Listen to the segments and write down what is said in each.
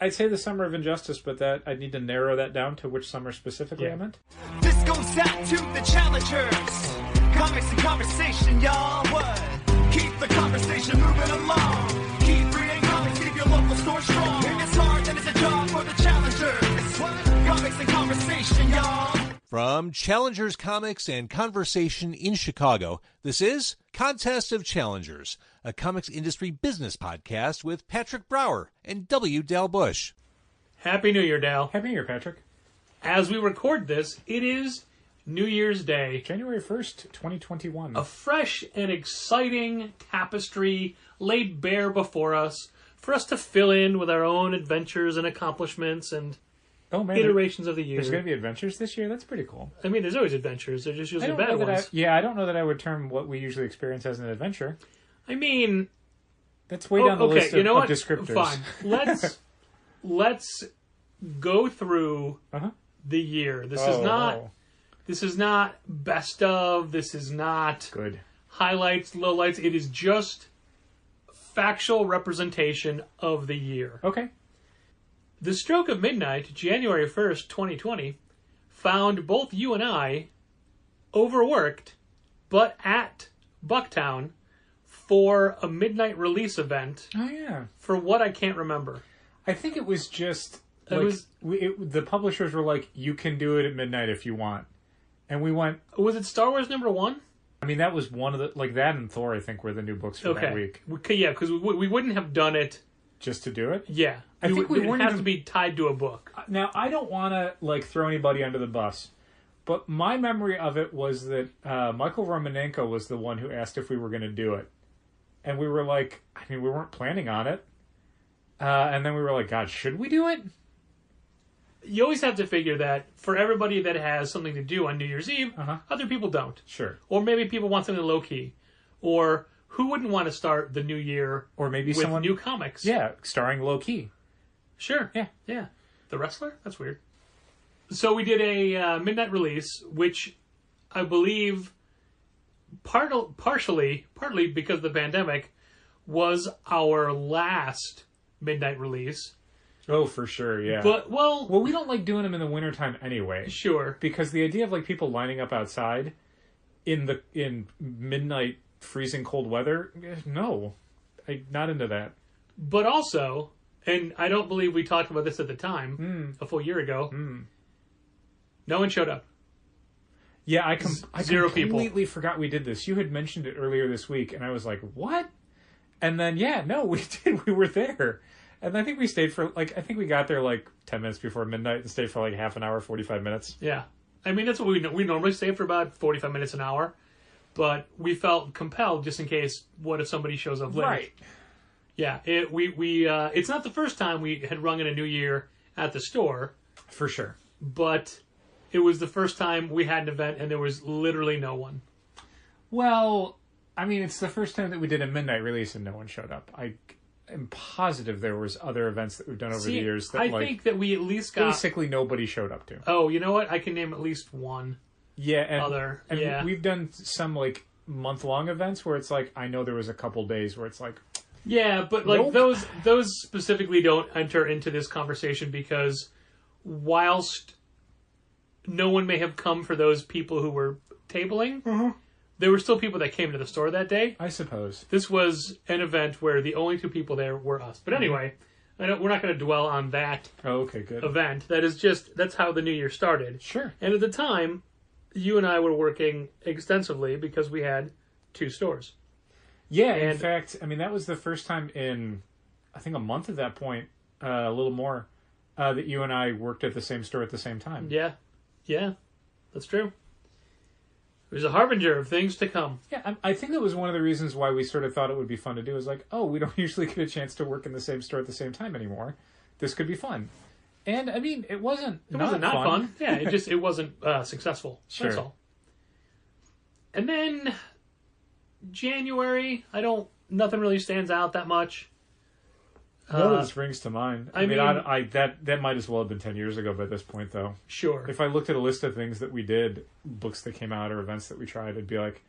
I'd say the Summer of Injustice, but that I'd need to narrow that down to which summer specifically I meant. This goes out to the challengers. Comics and conversation, y'all. What? Keep the conversation moving along. Keep reading comics, keep your local store strong. It's hard and it's a job for the challengers. What? Comics and conversation, y'all. From Challengers Comics and Conversation in Chicago, this is Contest of Challengers, a comics industry business podcast with Patrick Brower and W. Dal Bush. Happy New Year, Dal. Happy New Year, Patrick. As we record this, it is New Year's Day. January 1st, 2021. A fresh and exciting tapestry laid bare before us for us to fill in with our own adventures and accomplishments and iterations of the year. There's going to be adventures this year? That's pretty cool. I mean, there's always adventures. They're just usually bad ones. I don't know that I would term what we usually experience as an adventure. I mean... That's way down the list of descriptors. Fine. Let's go through the year. This is not best of. This is not good highlights, lowlights. It is just factual representation of the year. Okay. The stroke of midnight, January 1st, 2020, found both you and I overworked, but at Bucktown for a midnight release event. Oh, yeah. For what I can't remember. I think it was just... the publishers were like, you can do it at midnight if you want. And we went... Was it Star Wars #1? I mean, that was one of the... Like, that and Thor, I think, were the new books for that week. Yeah, because we wouldn't have done it... Just to do it? Yeah. I think we wouldn't have to be tied to a book. Now, I don't want to, throw anybody under the bus. But my memory of it was that Michael Romanenko was the one who asked if we were going to do it. And we were like... I mean, we weren't planning on it. And then we were like, God, should we do it? You always have to figure that for everybody that has something to do on New Year's Eve, other people don't. Sure. Or maybe people want something low-key. Or who wouldn't want to start the new year with new comics? Yeah, starring low-key. Sure. Yeah. The Wrestler? That's weird. So we did a midnight release, which I believe partly because of the pandemic, was our last midnight release. Oh, for sure, yeah. But, well, we don't like doing them in the wintertime anyway. Sure. Because the idea of, people lining up outside in midnight freezing cold weather, no. I'm not into that. But also, and I don't believe we talked about this at the time, a full year ago, no one showed up. Yeah, I completely people. forgot we did this. You had mentioned it earlier this week, and I was like, what? And then, we did. We were there. And I think we stayed for, I think we got there 10 minutes before midnight and stayed for half an hour, 45 minutes. Yeah. I mean, that's what we normally stay for about 45 minutes, an hour. But we felt compelled just in case, what if somebody shows up late? Right. Yeah. It's not the first time we had rung in a new year at the store. For sure. But it was the first time we had an event and there was literally no one. Well, I mean, it's the first time that we did a midnight release and no one showed up. I'm positive there was other events that we've done over the years that I think that we at least got... Basically nobody showed up to. Oh, you know what? I can name at least one. Yeah, and we've done some, month-long events where it's I know there was a couple days where it's Yeah, but, nope. those specifically don't enter into this conversation because whilst no one may have come for those people who were tabling... There were still people that came to the store that day. I suppose. This was an event where the only two people there were us. But anyway, we're not going to dwell on that event. That's how the new year started. Sure. And at the time, you and I were working extensively because we had two stores. Yeah, in fact, I mean, that was the first time in, I think, a month at that point, a little more, that you and I worked at the same store at the same time. Yeah, that's true. It was a harbinger of things to come. Yeah, I think that was one of the reasons why we sort of thought it would be fun to do. Is we don't usually get a chance to work in the same store at the same time anymore. This could be fun. And, I mean, it wasn't not fun. Yeah, it wasn't successful. Sure. That's all. And then, January, nothing really stands out that much. None of this springs to mind. I mean, that might as well have been 10 years ago by this point, though. Sure. If I looked at a list of things that we did, books that came out or events that we tried, I'd be like,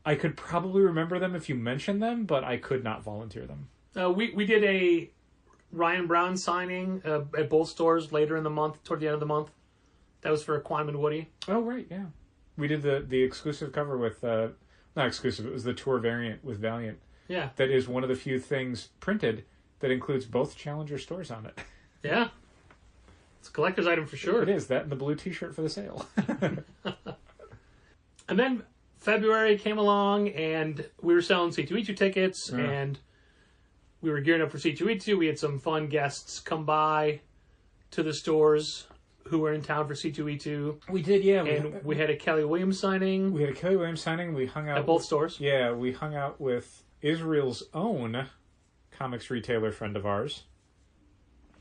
I could probably remember them if you mentioned them, but I could not volunteer them. We did a Ryan Brown signing at both stores later in the month, toward the end of the month. That was for Quantum and Woody. Oh, right, yeah. We did the exclusive cover with, not exclusive, it was the tour variant with Valiant. Yeah. That is one of the few things printed that includes both Challenger stores on it. Yeah. It's a collector's item for sure. It is, that and the blue t-shirt for the sale. And then February came along, and we were selling C2E2 tickets, and we were gearing up for C2E2. We had some fun guests come by to the stores who were in town for C2E2. We did, yeah. And we had a Kelly Williams signing. We had a Kelly Williams signing. We hung out at both stores. Yeah, we hung out with Israel's own comics retailer friend of ours,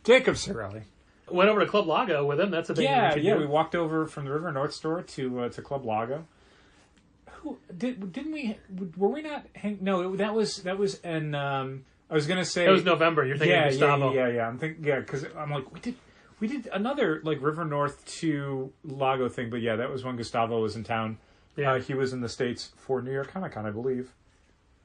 Jacob Sorelli. Went over to Club Lago with him. That's a thing. Yeah. We walked over from the River North store to Club Lago. Didn't we? Were we not? No, that was an. I was gonna say it was November. You're thinking of Gustavo. Yeah. I'm thinking because I'm like we did another like River North to Lago thing, but yeah, that was when Gustavo was in town. Yeah, he was in the States for New York Comic Con, I believe.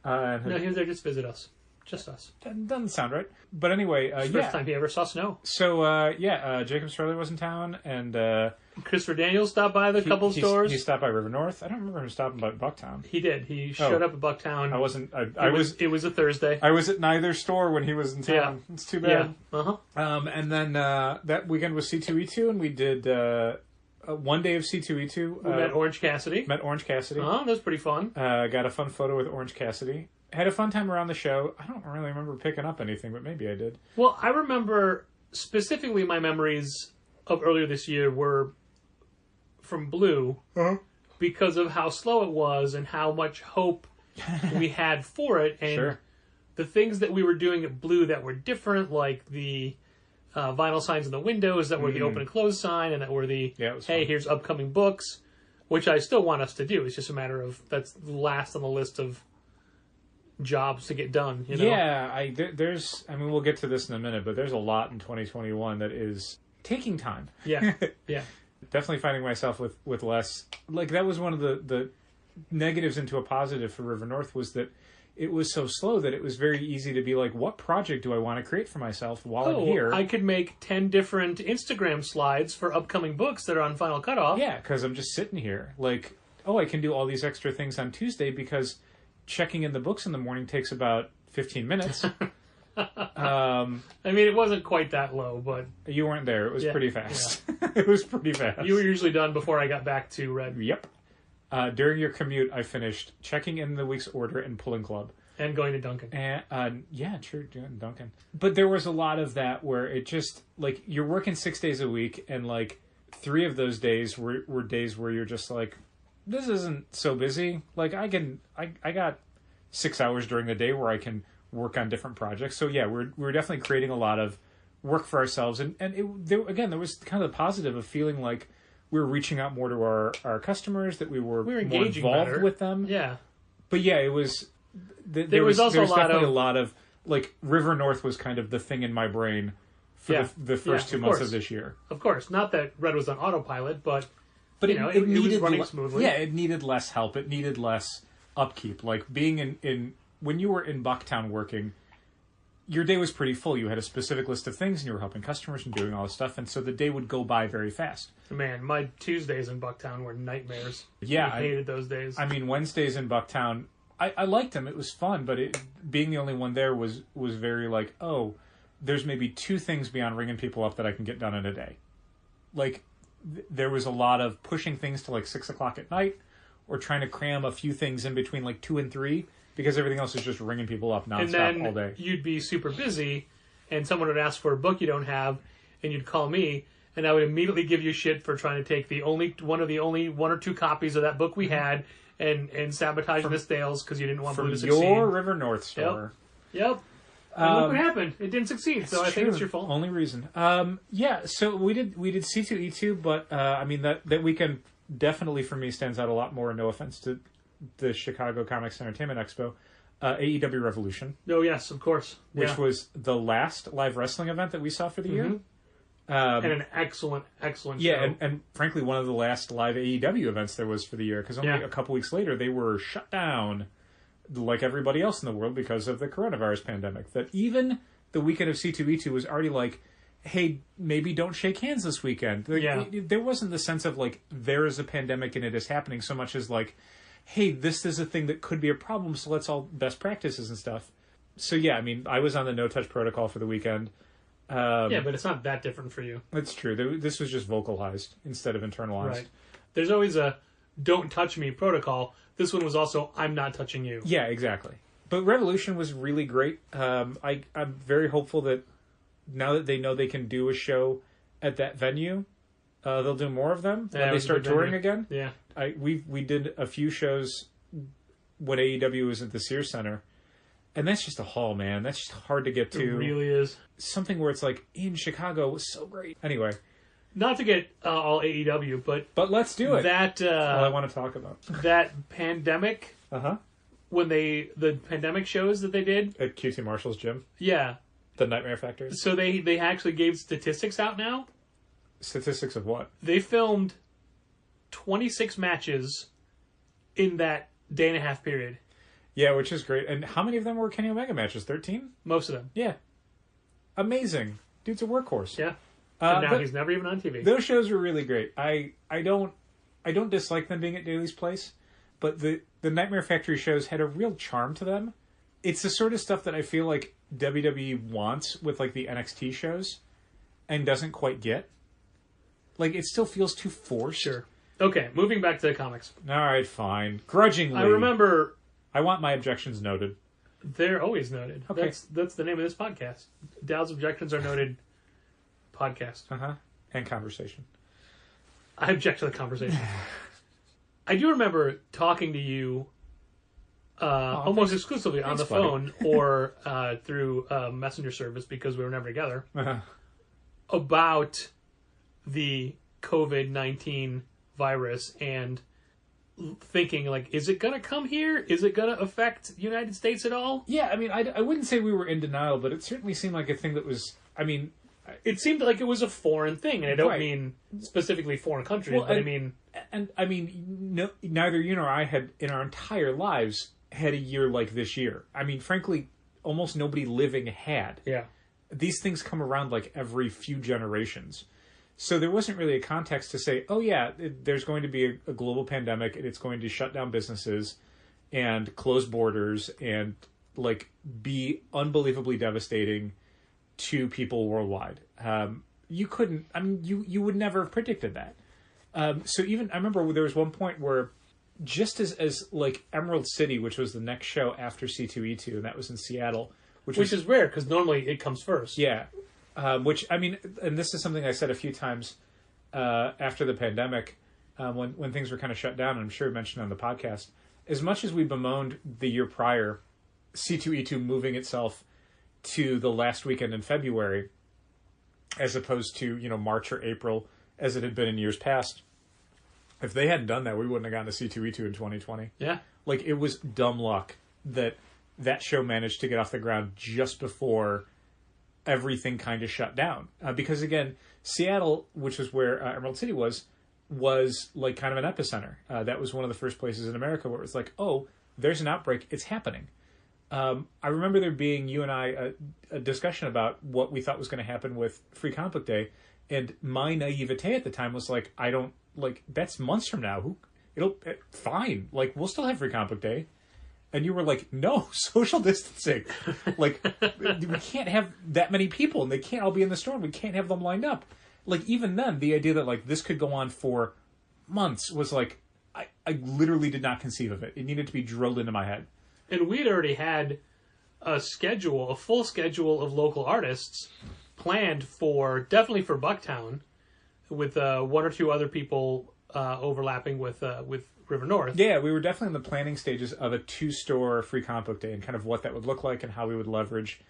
No, he was there just to visit us. Just us. That doesn't sound right. But anyway, first time he ever saw snow. So, Jacob Sorelli was in town, and Christopher Daniels stopped by the couple stores. He stopped by River North. I don't remember him stopping by Bucktown. He did. He showed up at Bucktown. I wasn't. It was a Thursday. I was at neither store when he was in town. Yeah. It's too bad. Yeah. And then that weekend was C2E2, and we did one day of C2E2. We met Orange Cassidy. That was pretty fun. Got a fun photo with Orange Cassidy. Had a fun time around the show. I don't really remember picking up anything, but maybe I did. Well, I remember specifically my memories of earlier this year were from Blue because of how slow it was and how much hope we had for it. And the things that we were doing at Blue that were different, like the vinyl signs in the windows that were the open and close sign, and that were the, hey, here's upcoming books, which I still want us to do. It's just a matter of, that's last on the list of jobs to get done, you know? Yeah, there's, I mean, we'll get to this in a minute, but there's a lot in 2021 that is taking time. Yeah, yeah. Definitely finding myself with less, like that was one of the negatives into a positive for River North, was that it was so slow that it was very easy to be like, what project do I want to create for myself while I'm here? I could make 10 different Instagram slides for upcoming books that are on Final Cutoff. Yeah, because I'm just sitting here. Like, I can do all these extra things on Tuesday because checking in the books in the morning takes about 15 minutes. I mean, it wasn't quite that low, but... You weren't there. It was pretty fast. Yeah. It was pretty fast. You were usually done before I got back to Red. Yep. During your commute, I finished checking in the week's order and pulling club. And going to Duncan. And, yeah, true, Duncan. But there was a lot of that where it just, like, you're working 6 days a week, and, like, 3 of those days were days where you're just like, this isn't so busy. Like, I got 6 hours during the day where I can work on different projects. So, yeah, we're definitely creating a lot of work for ourselves. And there was kind of the positive of feeling like we were reaching out more to our customers, that we were more involved with them. Yeah. But, yeah, it was... There was also definitely a lot of, like, River North was kind of the thing in my brain for the first 2 months of this year. Of course. Not that Red was on autopilot, but you know, it was running smoothly. Yeah, it needed less help. It needed less upkeep. Like, being in when you were in Bucktown working, your day was pretty full. You had a specific list of things, and you were helping customers and doing all this stuff, and so the day would go by very fast. Man, my Tuesdays in Bucktown were nightmares. Yeah. I hated those days. I mean, Wednesdays in Bucktown... I liked them. It was fun, but being the only one there was very like, oh, there's maybe 2 things beyond ringing people up that I can get done in a day. Like, there was a lot of pushing things to like 6 o'clock at night, or trying to cram a few things in between like 2 and 3, because everything else is just ringing people up nonstop all day. You'd be super busy, and someone would ask for a book you don't have, and you'd call me, and I would immediately give you shit for trying to take the only 1 or 2 copies of that book we had, and sabotaging the sales because you didn't want Blue to succeed. From your River North store. Yep. And look what happened. It didn't succeed, so I think it's your fault. Only reason. Yeah, so we did C2E2, but I mean, that weekend definitely for me stands out a lot more, no offense to the Chicago Comics Entertainment Expo, AEW Revolution. Oh, yes, of course. Which was the last live wrestling event that we saw for the year. And an excellent show. Yeah, and frankly, one of the last live AEW events there was for the year, because only a couple weeks later, they were shut down, like everybody else in the world, because of the coronavirus pandemic. That even the weekend of C2E2 was already like, hey, maybe don't shake hands this weekend. There wasn't the sense of like, there is a pandemic and it is happening so much as like, hey, this is a thing that could be a problem, so let's all best practices and stuff. So yeah, I mean, I was on the no-touch protocol for the weekend. Yeah, but it's not that different for you. That's true. This was just vocalized instead of internalized. Right. There's always a don't touch me protocol. This one was also I'm not touching you. Yeah, exactly. But Revolution was really great. I'm very hopeful that now that they know they can do a show at that venue, they'll do more of them when they start touring again. Yeah. We did a few shows when AEW was at the Sears Center, and that's just a haul, man. That's just hard to get to. It really is. Something where it's like, in Chicago was so great. Anyway. Not to get all AEW, but let's do it. That all I want to talk about. That pandemic. When the pandemic shows that they did at QT Marshall's gym. Yeah. The Nightmare Factory. So they actually gave statistics out now. Statistics of what? They filmed 26 matches in that day and a half period. Yeah, which is great. And how many of them were Kenny Omega matches? 13? Most of them. Yeah. Amazing. Dude's a workhorse. Yeah. And now he's never even on TV. Those shows were really great. I don't dislike them being at Daly's Place, but the Nightmare Factory shows had a real charm to them. It's the sort of stuff that I feel like WWE wants with like the NXT shows and doesn't quite get. Like, it still feels too forced. Sure. Okay, moving back to the comics. All right, fine. Grudgingly. I remember... I want my objections noted. They're always noted. Okay. That's the name of this podcast. Dow's objections are noted podcast. And conversation. I object to the conversation. I do remember talking to you almost exclusively on the phone or through messenger service because we were never together about the COVID-19 virus and thinking like, is it going to come here? Is it going to affect the United States at all? Yeah, I mean, I wouldn't say we were in denial, but it certainly seemed like a thing that was, I mean... It seemed like it was a foreign thing, and I don't mean specifically foreign countries, but I mean... And I mean, neither you nor I had, in our entire lives, had a year like this year. I mean, frankly, almost nobody living had. Yeah. These things come around like every few generations. So there wasn't really a context to say, oh yeah, there's going to be a global pandemic, and it's going to shut down businesses and close borders and like be unbelievably devastating to people worldwide. You couldn't, I mean, you would never have predicted that. So even, I remember there was one point where just as like Emerald City, which was the next show after C2E2, and that was in Seattle. Which is rare, because normally it comes first. Yeah. Which, I mean, and this is something I said a few times after the pandemic, when things were kind of shut down, and I'm sure I mentioned on the podcast, as much as we bemoaned the year prior, C2E2 moving itself to the last weekend in February, as opposed to, March or April, as it had been in years past. If they hadn't done that, we wouldn't have gotten to C2E2 in 2020. Yeah. Like, it was dumb luck that show managed to get off the ground just before everything kind of shut down. Because, again, Seattle, which was where Emerald City was like kind of an epicenter. That was one of the first places in America where it was like, oh, there's an outbreak. It's happening. I remember there being, you and I, a discussion about what we thought was going to happen with Free Comic Book Day, and my naivete at the time was like, that's months from now. Fine. Like, we'll still have Free Comic Book Day. And you were like, no, social distancing. Like, we can't have that many people, and they can't all be in the store, and we can't have them lined up. Like, even then, the idea that, like, this could go on for months was like, I literally did not conceive of it. It needed to be drilled into my head. And we'd already had a full schedule of local artists planned definitely for Bucktown, with one or two other people overlapping with River North. Yeah, we were definitely in the planning stages of a 2-store Free Comic Book Day and kind of what that would look like and how we would leverage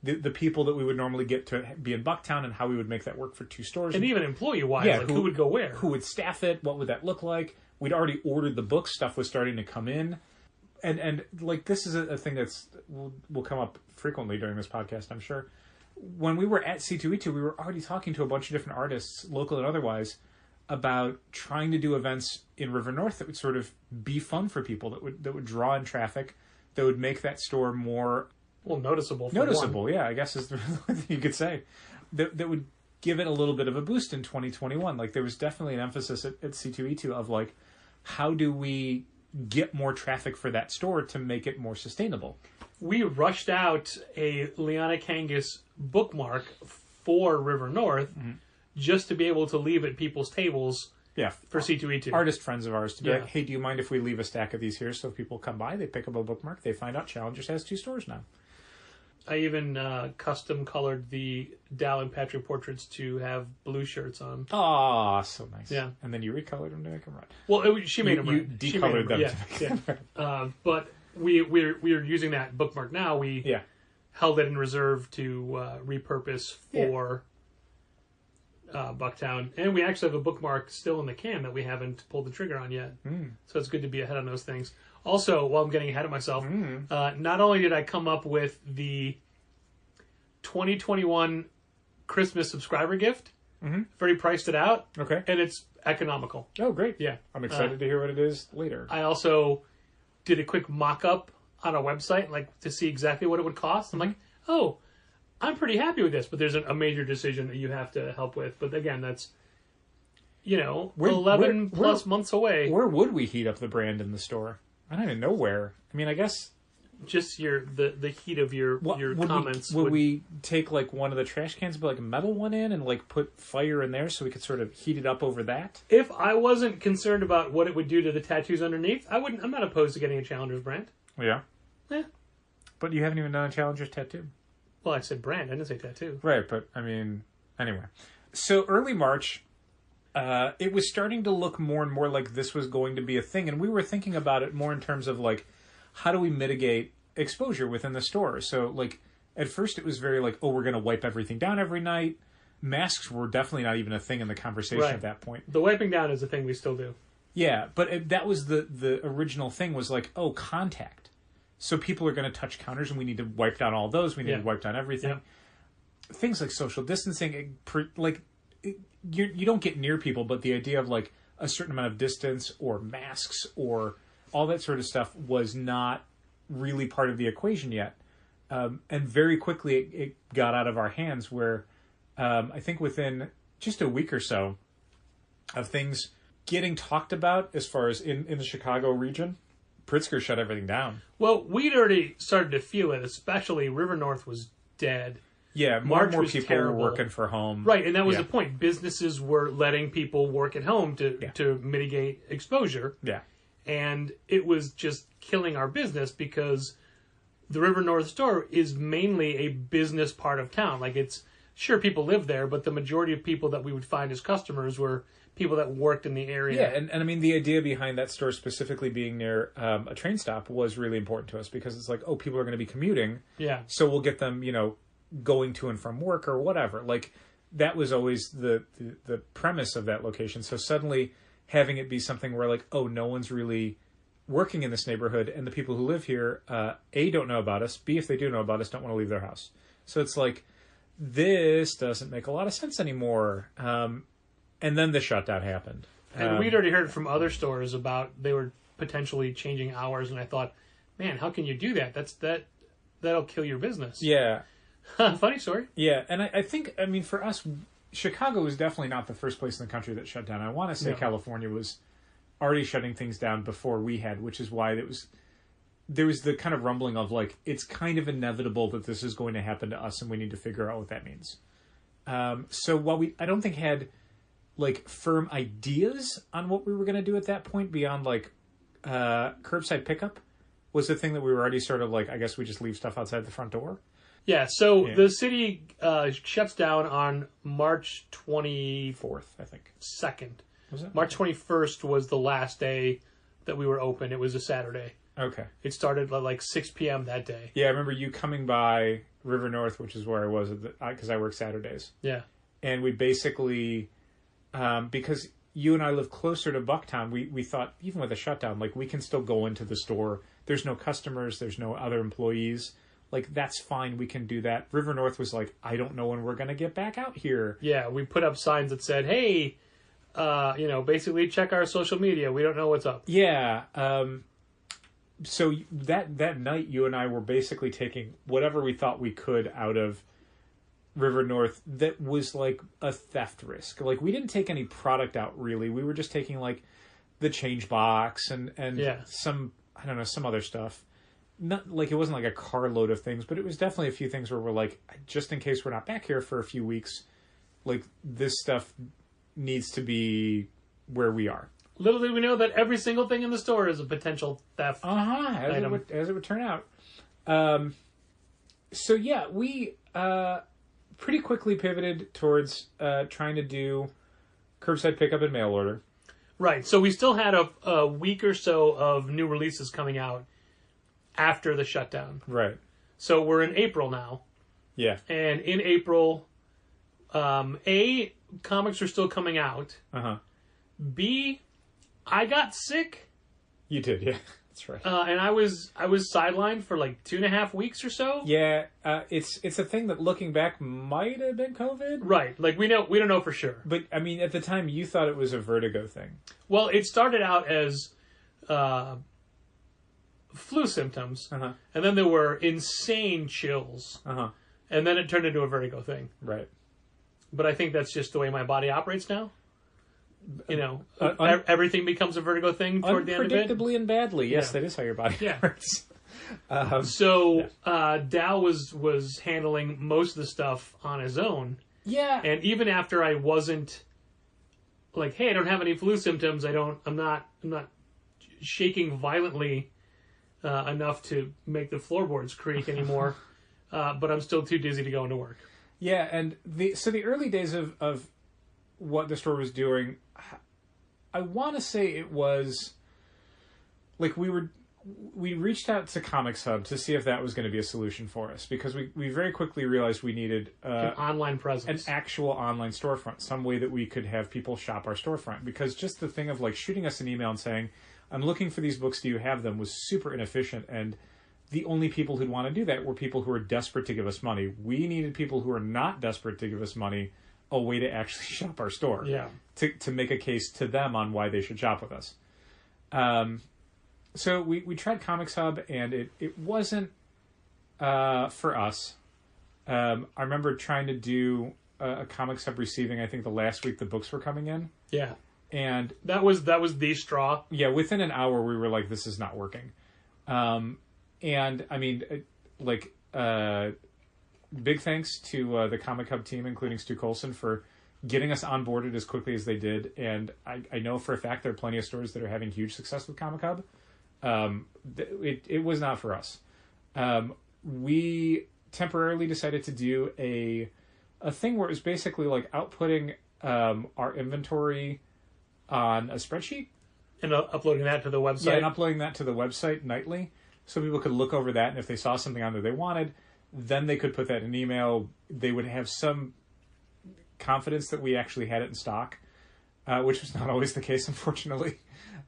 the people that we would normally get to be in Bucktown and how we would make that work for 2 stores. And even employee-wise, who would go where? Who would staff it? What would that look like? We'd already ordered the books. Stuff was starting to come in. And like, this is a thing that's will come up frequently during this podcast, I'm sure. When we were at C2E2, we were already talking to a bunch of different artists, local and otherwise, about trying to do events in River North that would sort of be fun for people, that would draw in traffic, that would make that store more Well, noticeable. Noticeable, yeah, I guess is the only thing you could say. That would give it a little bit of a boost in 2021. Like, there was definitely an emphasis at C2E2 of, like, how do we get more traffic for that store to make it more sustainable? We rushed out a Liana Kangas bookmark for River North just to be able to leave at people's tables for C2E2. Artist friends of ours to be Yeah. like, hey, do you mind if we leave a stack of these here so if people come by, they pick up a bookmark, they find out Challengers has 2 stores now. I even custom colored the Dal and Patrick portraits to have blue shirts on. Oh, so nice. Yeah. And then you recolored them to make them red. Well, she made them You red. decolored them Yeah, to make yeah. them red. But we're using that bookmark now. We Yeah. held it in reserve to repurpose for Bucktown. And we actually have a bookmark still in the can that we haven't pulled the trigger on yet. So it's good to be ahead on those things. Also, while I'm getting ahead of myself, not only did I come up with the 2021 Christmas subscriber gift, I've already priced it out, Okay. and it's economical. Oh, great. Yeah. I'm excited to hear what it is later. I also did a quick mock-up on a website, like, to see exactly what it would cost. I'm like, oh, I'm pretty happy with this, but there's a major decision that you have to help with. But again, that's, 11 plus months away. Where would we heat up the brand in the store? I don't even know where. I mean, I guess... Just the heat of your comments. Would we take, like, one of the trash cans, but, like, a metal one in and, like, put fire in there so we could sort of heat it up over that? If I wasn't concerned about what it would do to the tattoos underneath, I'm not opposed to getting a Challenger's brand. Yeah. Yeah. But you haven't even done a Challenger's tattoo. Well, I said brand. I didn't say tattoo. Right, but, I mean, anyway. So, early March, it was starting to look more and more like this was going to be a thing, and we were thinking about it more in terms of, like, how do we mitigate exposure within the store? So, like, at first it was very like, oh, we're going to wipe everything down every night. Masks were definitely not even a thing in the conversation at that point. The wiping down is a thing we still do. Yeah, but that was the original thing was like, oh, contact. So people are going to touch counters and we need to wipe down all those. We need to wipe down everything. Yeah. Things like social distancing, you don't get near people, but the idea of like a certain amount of distance or masks or all that sort of stuff was not really part of the equation yet. And very quickly it got out of our hands where I think within just a week or so of things getting talked about as far as in the Chicago region, Pritzker shut everything down. Well, we'd already started to feel it, especially River North was dead. Yeah, more and more people were working from home. Right, and that was the point. Businesses were letting people work at home to mitigate exposure. Yeah. And it was just killing our business because the River North store is mainly a business part of town. Like, it's, sure, people live there, but the majority of people that we would find as customers were people that worked in the area. Yeah, and I mean, the idea behind that store specifically being near a train stop was really important to us because it's like, oh, people are going to be commuting. Yeah. So we'll get them, going to and from work or whatever. Like, that was always the premise of that location. So suddenly having it be something where like, oh, no one's really working in this neighborhood and the people who live here, A, don't know about us, B, if they do know about us, don't want to leave their house. So it's like, this doesn't make a lot of sense anymore. And then the shutdown happened. And we'd already heard from other stores about they were potentially changing hours, and I thought, man, how can you do that? That'll kill your business. Yeah. Funny story. Yeah, and I think, I mean, for us, Chicago was definitely not the first place in the country that shut down. I want to say California was already shutting things down before we had, which is why there was the kind of rumbling of like, it's kind of inevitable that this is going to happen to us and we need to figure out what that means. So while I don't think had like firm ideas on what we were going to do at that point beyond like curbside pickup was the thing that we were already sort of like, I guess we just leave stuff outside the front door. Yeah, so the city shuts down on March 24th, I think. 2nd. Was it? March 21st was the last day that we were open. It was a Saturday. Okay. It started at like 6 p.m. that day. Yeah, I remember you coming by River North, which is where I was, because I work Saturdays. Yeah. And we basically, because you and I live closer to Bucktown, we thought, even with a shutdown, like, we can still go into the store. There's no customers. There's no other employees. Like, that's fine. We can do that. River North was like, I don't know when we're going to get back out here. Yeah, we put up signs that said, hey, basically check our social media. We don't know what's up. Yeah. so that night, you and I were basically taking whatever we thought we could out of River North that was like a theft risk. Like, we didn't take any product out, really. We were just taking like the change box and some, I don't know, some other stuff. Not like, it wasn't like a carload of things, but it was definitely a few things where we're like, just in case we're not back here for a few weeks, like, this stuff needs to be where we are. Little did we know that every single thing in the store is a potential theft item. As it would turn out. So yeah, we pretty quickly pivoted towards trying to do curbside pickup and mail order. Right. So we still had a week or so of new releases coming out after the shutdown. Right. So we're in April now. Yeah. And in April, A, comics are still coming out. Uh-huh. B, I got sick. You did, yeah. That's right. And I was sidelined for like 2.5 weeks or so. Yeah, it's a thing that, looking back, might have been COVID. Right. Like, we don't know for sure. But I mean, at the time, you thought it was a vertigo thing. Well, it started out as flu symptoms, Uh-huh. and then there were insane chills, Uh-huh. and then it turned into a vertigo thing. Right. But I think that's just the way my body operates now. You know, everything becomes a vertigo thing toward the end of it. Unpredictably and badly. Yes, Yeah. that is how your body Yeah. works. Dow was handling most of the stuff on his own. Yeah. And even after I wasn't like, hey, I don't have any flu symptoms. I'm not shaking violently enough to make the floorboards creak anymore. But I'm still too dizzy to go into work. Yeah, and the early days of what the store was doing, I want to say it was like we reached out to Comics Hub to see if that was going to be a solution for us, because we very quickly realized we needed An online presence, an actual online storefront, some way that we could have people shop our storefront. Because just the thing of like shooting us an email and saying, I'm looking for these books, do you have them, was super inefficient. And the only people who'd want to do that were people who were desperate to give us money. We needed people who were not desperate to give us money a way to actually shop our store. Yeah. To make a case to them on why they should shop with us. So we tried Comics Hub, and it wasn't for us. I remember trying to do a Comics Hub receiving, I think the last week the books were coming in. Yeah. And that was the straw. Yeah, within an hour we were like, this is not working. And I mean, big thanks to the Comic Hub team, including Stu Colson, for getting us onboarded as quickly as they did. And I know for a fact there are plenty of stores that are having huge success with Comic Hub. It was not for us. We temporarily decided to do a thing where it was basically like outputting our inventory on a spreadsheet. And uploading that to the website. Yeah, and uploading that to the website nightly, so people could look over that, and if they saw something on there they wanted, then they could put that in an email. They would have some confidence that we actually had it in stock, which was not always the case, unfortunately.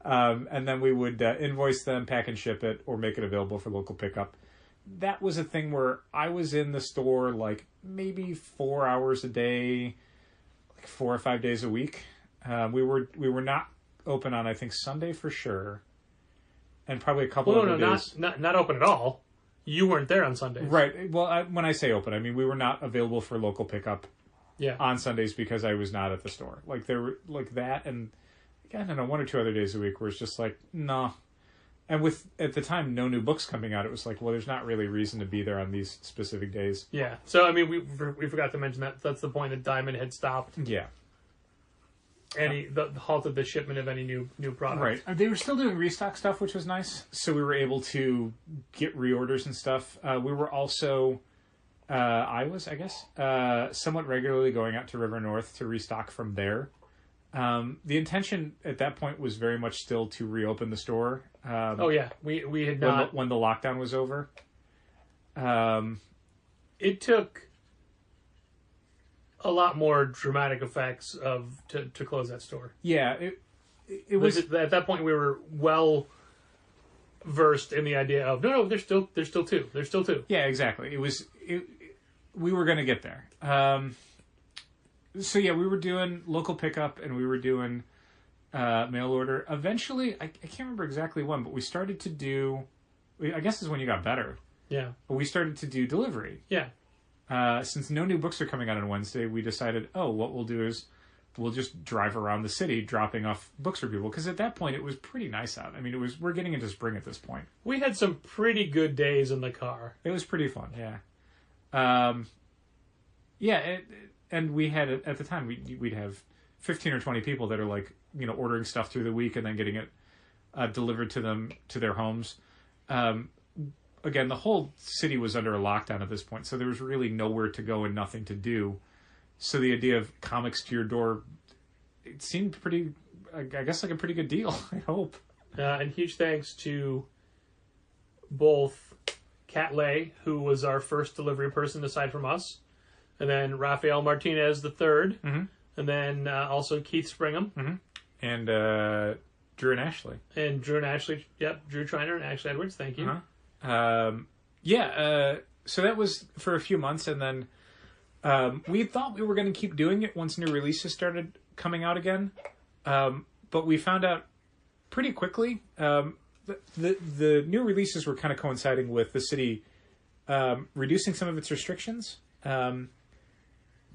And then we would invoice them, pack and ship it, or make it available for local pickup. That was a thing where I was in the store like maybe 4 hours a day, like 4 or 5 days a week. We were not open on, I think, Sunday for sure, and probably a couple other days. Not open at all. You weren't there on Sundays, right? Well, when I say open, I mean we were not available for local pickup. Yeah. On Sundays, because I was not at the store. Like there were like that, and I don't know, 1 or 2 other days a week where it's just like no. And with at the time no new books coming out, it was like, well, there's not really reason to be there on these specific days. Yeah. So I mean, we forgot to mention that that's the point that Diamond had stopped. Yeah. The halted the shipment of any new product. Right. They were still doing restock stuff, which was nice. So we were able to get reorders and stuff. We were also, I guess, somewhat regularly going out to River North to restock from there. The intention at that point was very much still to reopen the store. We had not when the lockdown was over. It took a lot more dramatic effects to close that store. Yeah, it was at that point we were well versed in the idea of no, there's still two. Yeah, exactly. We were going to get there. So yeah, we were doing local pickup and we were doing mail order. Eventually, I can't remember exactly when, but we started to do I guess is when you got better. Yeah. We started to do delivery. Yeah. Since no new books are coming out on Wednesday, we decided, what we'll do is we'll just drive around the city dropping off books for people. Because at that point, it was pretty nice out. I mean, we're getting into spring at this point. We had some pretty good days in the car. It was pretty fun, yeah. And we had, at the time, we'd have 15 or 20 people that are like, ordering stuff through the week and then getting it delivered to them, to their homes. Again, the whole city was under a lockdown at this point, so there was really nowhere to go and nothing to do. So the idea of comics to your door, it seemed pretty, I guess, like a pretty good deal, I hope. And huge thanks to both Kat Lay, who was our first delivery person aside from us, and then Rafael Martinez the third, and then also Keith Springham. And Drew and Ashley. And Drew and Ashley, Drew Triner and Ashley Edwards, thank you. So that was for a few months, and then we thought we were going to keep doing it once new releases started coming out again. But we found out pretty quickly the new releases were kind of coinciding with the city reducing some of its restrictions.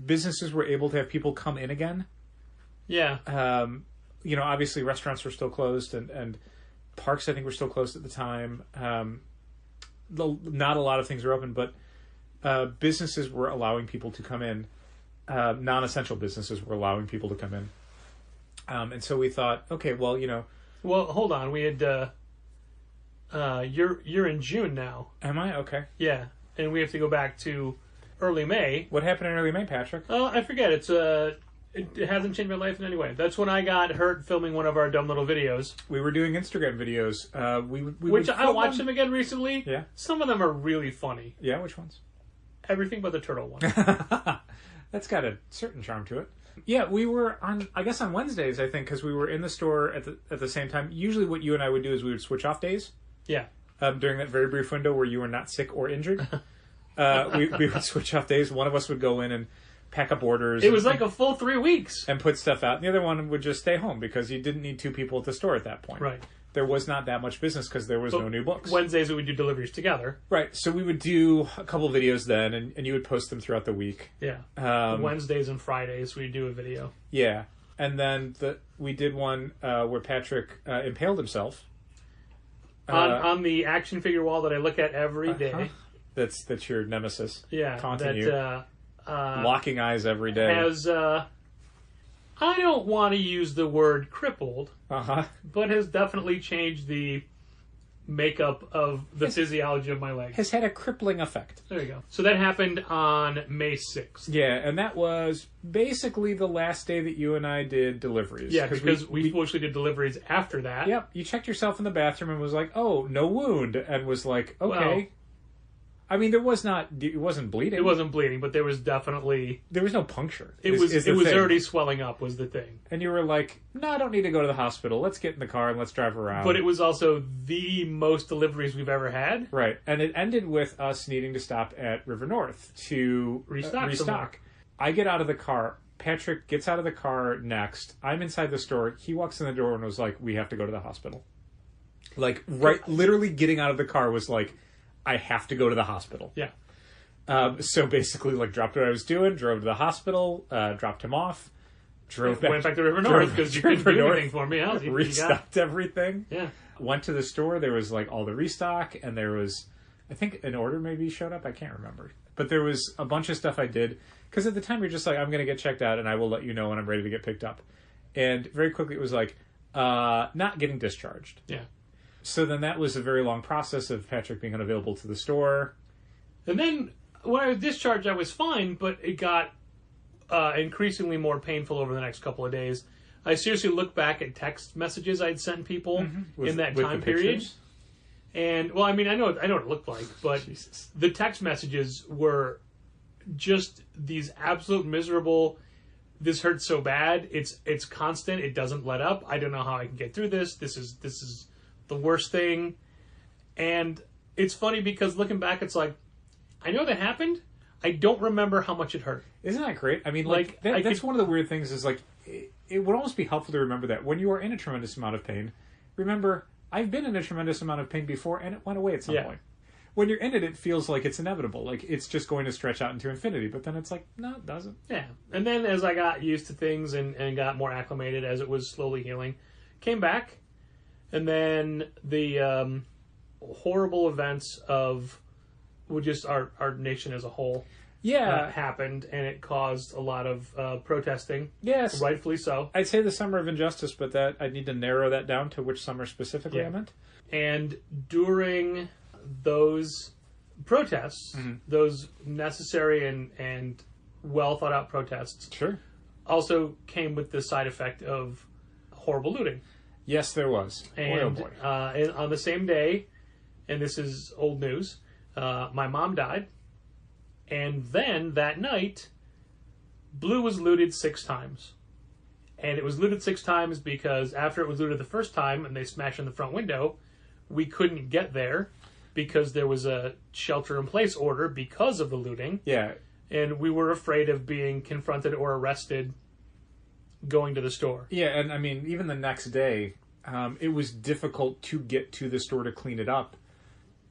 Businesses were able to have people come in again. Yeah. Obviously restaurants were still closed, and parks, I think, were still closed at the time. Not a lot of things were open, but businesses were allowing people to come in. Non-essential businesses were allowing people to come in. And so we thought, okay, well, Well, hold on. We had... you're in June now. Am I? Okay. Yeah. And we have to go back to early May. What happened in early May, Patrick? Oh, I forget. It hasn't changed my life in any way. That's when I got hurt filming one of our dumb little videos. We were doing Instagram videos. Which I watched them again recently. Yeah. Some of them are really funny. Yeah, which ones? Everything but the turtle one. That's got a certain charm to it. Yeah, we were on Wednesdays, I think, because we were in the store at the same time. Usually what you and I would do is we would switch off days. Yeah. During that very brief window where you were not sick or injured. We would switch off days. One of us would go in and pack up orders. It was like a full 3 weeks. And put stuff out. And the other one would just stay home because you didn't need two people at the store at that point. Right. There was not that much business because there was no new books. Wednesdays we would do deliveries together. Right. So we would do a couple videos then, and you would post them throughout the week. Yeah. Wednesdays and Fridays we'd do a video. Yeah. And then we did one where Patrick impaled himself. On the action figure wall that I look at every day. That's your nemesis. Yeah. Taunting you. Locking eyes every day. Has, I don't want to use the word crippled, but has definitely changed the makeup of the physiology of my leg. Has had a crippling effect. There you go. So that happened on May 6th. Yeah, and that was basically the last day that you and I did deliveries. Yeah, because we fortunately did deliveries after that. Yep, you checked yourself in the bathroom and was like, oh, no wound, and was like, okay. Well, I mean, it wasn't bleeding. It wasn't bleeding, but there was definitely... There was no puncture. It was already swelling up, was the thing. And you were like, no, I don't need to go to the hospital. Let's get in the car and let's drive around. But it was also the most deliveries we've ever had. Right. And it ended with us needing to stop at River North to restock. I get out of the car. Patrick gets out of the car next. I'm inside the store. He walks in the door and was like, we have to go to the hospital. Like, literally getting out of the car was like... I have to go to the hospital. Yeah. So basically, dropped what I was doing, drove to the hospital, dropped him off, went back to River North because you couldn't do anything for me. Restocked everything. Yeah. Went to the store. There was all the restock, and there was, I think, an order maybe showed up. I can't remember, but there was a bunch of stuff I did because at the time you're just like, I'm going to get checked out, and I will let you know when I'm ready to get picked up. And very quickly it was not getting discharged. Yeah. So then that was a very long process of Patrick being unavailable to the store. And then when I was discharged, I was fine, but it got increasingly more painful over the next couple of days. I seriously looked back at text messages I'd sent people in that time period. And, well, I mean, I know what it looked like, but the text messages were just these absolute miserable, this hurts so bad, it's constant, it doesn't let up, I don't know how I can get through this, this is the worst thing. And it's funny because looking back, it's like, I know that happened. I don't remember how much it hurt. Isn't that great? I mean, that's one of the weird things is it would almost be helpful to remember that when you are in a tremendous amount of pain, remember I've been in a tremendous amount of pain before, and it went away at some Yeah. point. When you're in it, it feels like it's inevitable. Like, it's just going to stretch out into infinity. But then it's like, no, it doesn't. Yeah. And then as I got used to things and got more acclimated as it was slowly healing, came back. And then the horrible events of just our nation as a whole happened, and it caused a lot of protesting. Yes. Rightfully so. I'd say the Summer of Injustice, but that I'd need to narrow that down to which summer specifically I meant. And during those protests, those necessary and well thought out protests, Sure. also came with the side effect of horrible looting. Yes, there was. And boy. and on the same day, and this is old news, my mom died. And then that night, Blue was looted 6 times. And it was looted 6 times because after it was looted the first time and they smashed in the front window, we couldn't get there because there was a shelter-in-place order because of the looting. Yeah. And we were afraid of being confronted or arrested going to the store. Yeah, and I mean, even the next day, it was difficult to get to the store to clean it up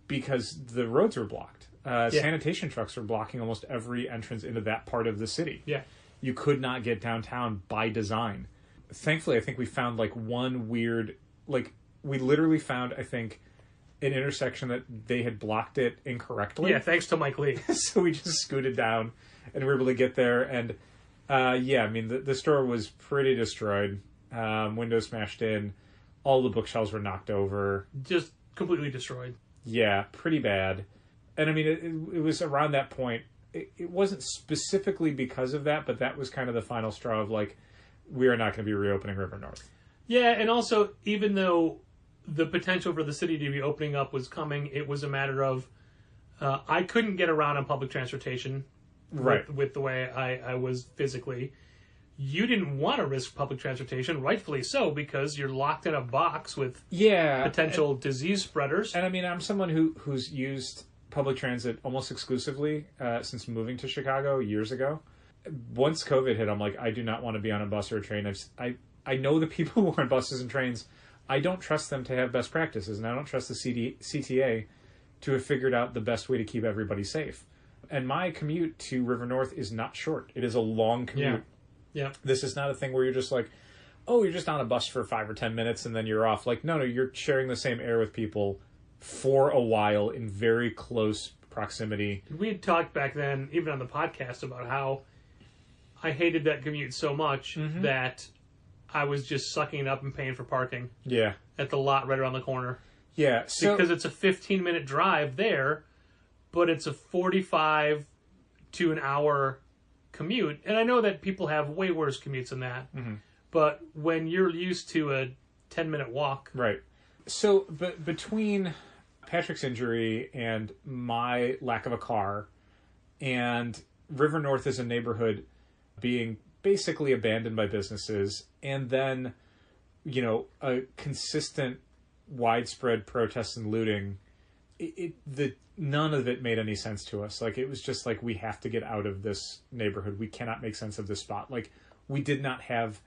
because the roads were blocked. Sanitation trucks were blocking almost every entrance into that part of the city. Yeah. You could not get downtown by design. Thankfully, I think we found like one weird, like we literally found, I think, an intersection that they had blocked it incorrectly. Yeah, thanks to Mike Lee. So we just scooted down and we were able to get there. And yeah, I mean, the store was pretty destroyed. Windows smashed in. All the bookshelves were knocked over. Just completely destroyed. Yeah, pretty bad. And I mean, it was around that point. It wasn't specifically because of that, but that was kind of the final straw of like, we are not going to be reopening River North. Yeah, and also, even though the potential for the city to be opening up was coming, it was a matter of I couldn't get around on public transportation with the way I was physically. You didn't want to risk public transportation, rightfully so, because you're locked in a box with potential disease spreaders. And I mean, I'm someone who's used public transit almost exclusively since moving to Chicago years ago. Once COVID hit, I'm like, I do not want to be on a bus or a train. I know the people who are on buses and trains. I don't trust them to have best practices, and I don't trust the CTA to have figured out the best way to keep everybody safe. And my commute to River North is not short. It is a long commute. Yeah. This is not a thing where you're just like, oh, you're just on a bus for 5 or 10 minutes and then you're off. Like, no, you're sharing the same air with people for a while in very close proximity. We had talked back then, even on the podcast, about how I hated that commute so much that I was just sucking it up and paying for parking. Yeah. At the lot right around the corner. Yeah. So, because it's a 15-minute drive there, but it's a 45 to an hour commute. And I know that people have way worse commutes than that. But when you're used to a 10-minute walk. Right. So between Patrick's injury and my lack of a car and River North as a neighborhood being basically abandoned by businesses, and then, you know, a consistent widespread protests and looting, none of it made any sense to us. Like, it was just like, we have to get out of this neighborhood. We cannot make sense of this spot. Like, we did not have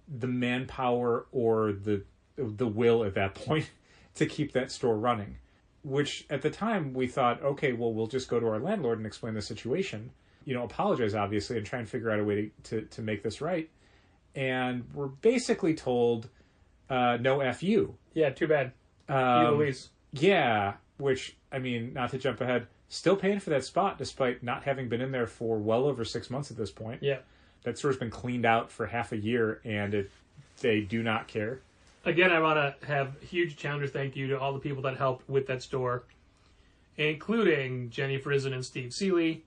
the manpower or the will at that point to keep that store running, which at the time we thought, okay, well, we'll just go to our landlord and explain the situation, you know, apologize obviously, and try and figure out a way to make this right. And we're basically told, no F you. Yeah, too bad. You lease. Yeah, which, I mean, not to jump ahead, still paying for that spot despite not having been in there for well over 6 months at this point. Yeah. That store's been cleaned out for half a year, and they do not care. Again, I want to have huge challenger thank you to all the people that helped with that store, including Jenny Frizen and Steve Seeley.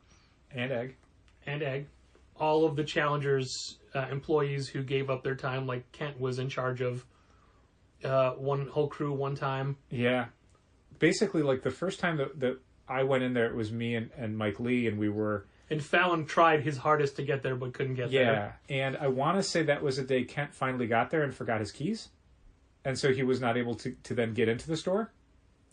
And Egg. All of the Challengers employees who gave up their time, like Kent was in charge of one whole crew one time. Yeah. Basically, like, the first time that I went in there, it was me and Mike Lee, and we were... And Fallon tried his hardest to get there, but couldn't get there. Yeah, and I want to say that was the day Kent finally got there and forgot his keys. And so he was not able to then get into the store.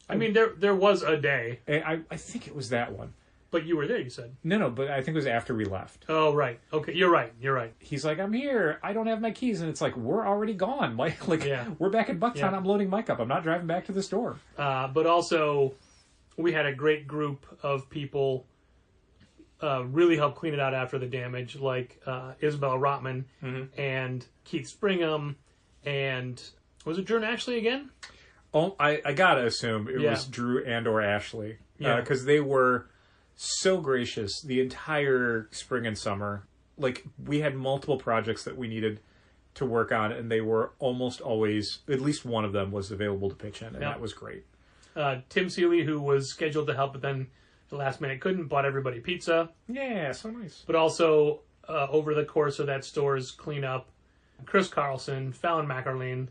I mean, there was a day. I think it was that one. But you were there, you said. No, but I think it was after we left. Oh, right. Okay, you're right. He's like, I'm here. I don't have my keys. And it's like, we're already gone. We're back at Bucktown. Yeah. I'm loading Mike up. I'm not driving back to the store. But also, we had a great group of people really help clean it out after the damage, like Isabel Rotman and Keith Springham, and was it Drew and Ashley again? Oh, I gotta assume it was Drew and or Ashley. Because they were so gracious the entire spring and summer. Like, we had multiple projects that we needed to work on, and they were almost always, at least one of them was available to pitch in, and that was great. Tim Seeley, who was scheduled to help, but then the last minute couldn't, bought everybody pizza. Yeah, so nice. But also, over the course of that store's cleanup, Chris Carlson, Fallon McErlane,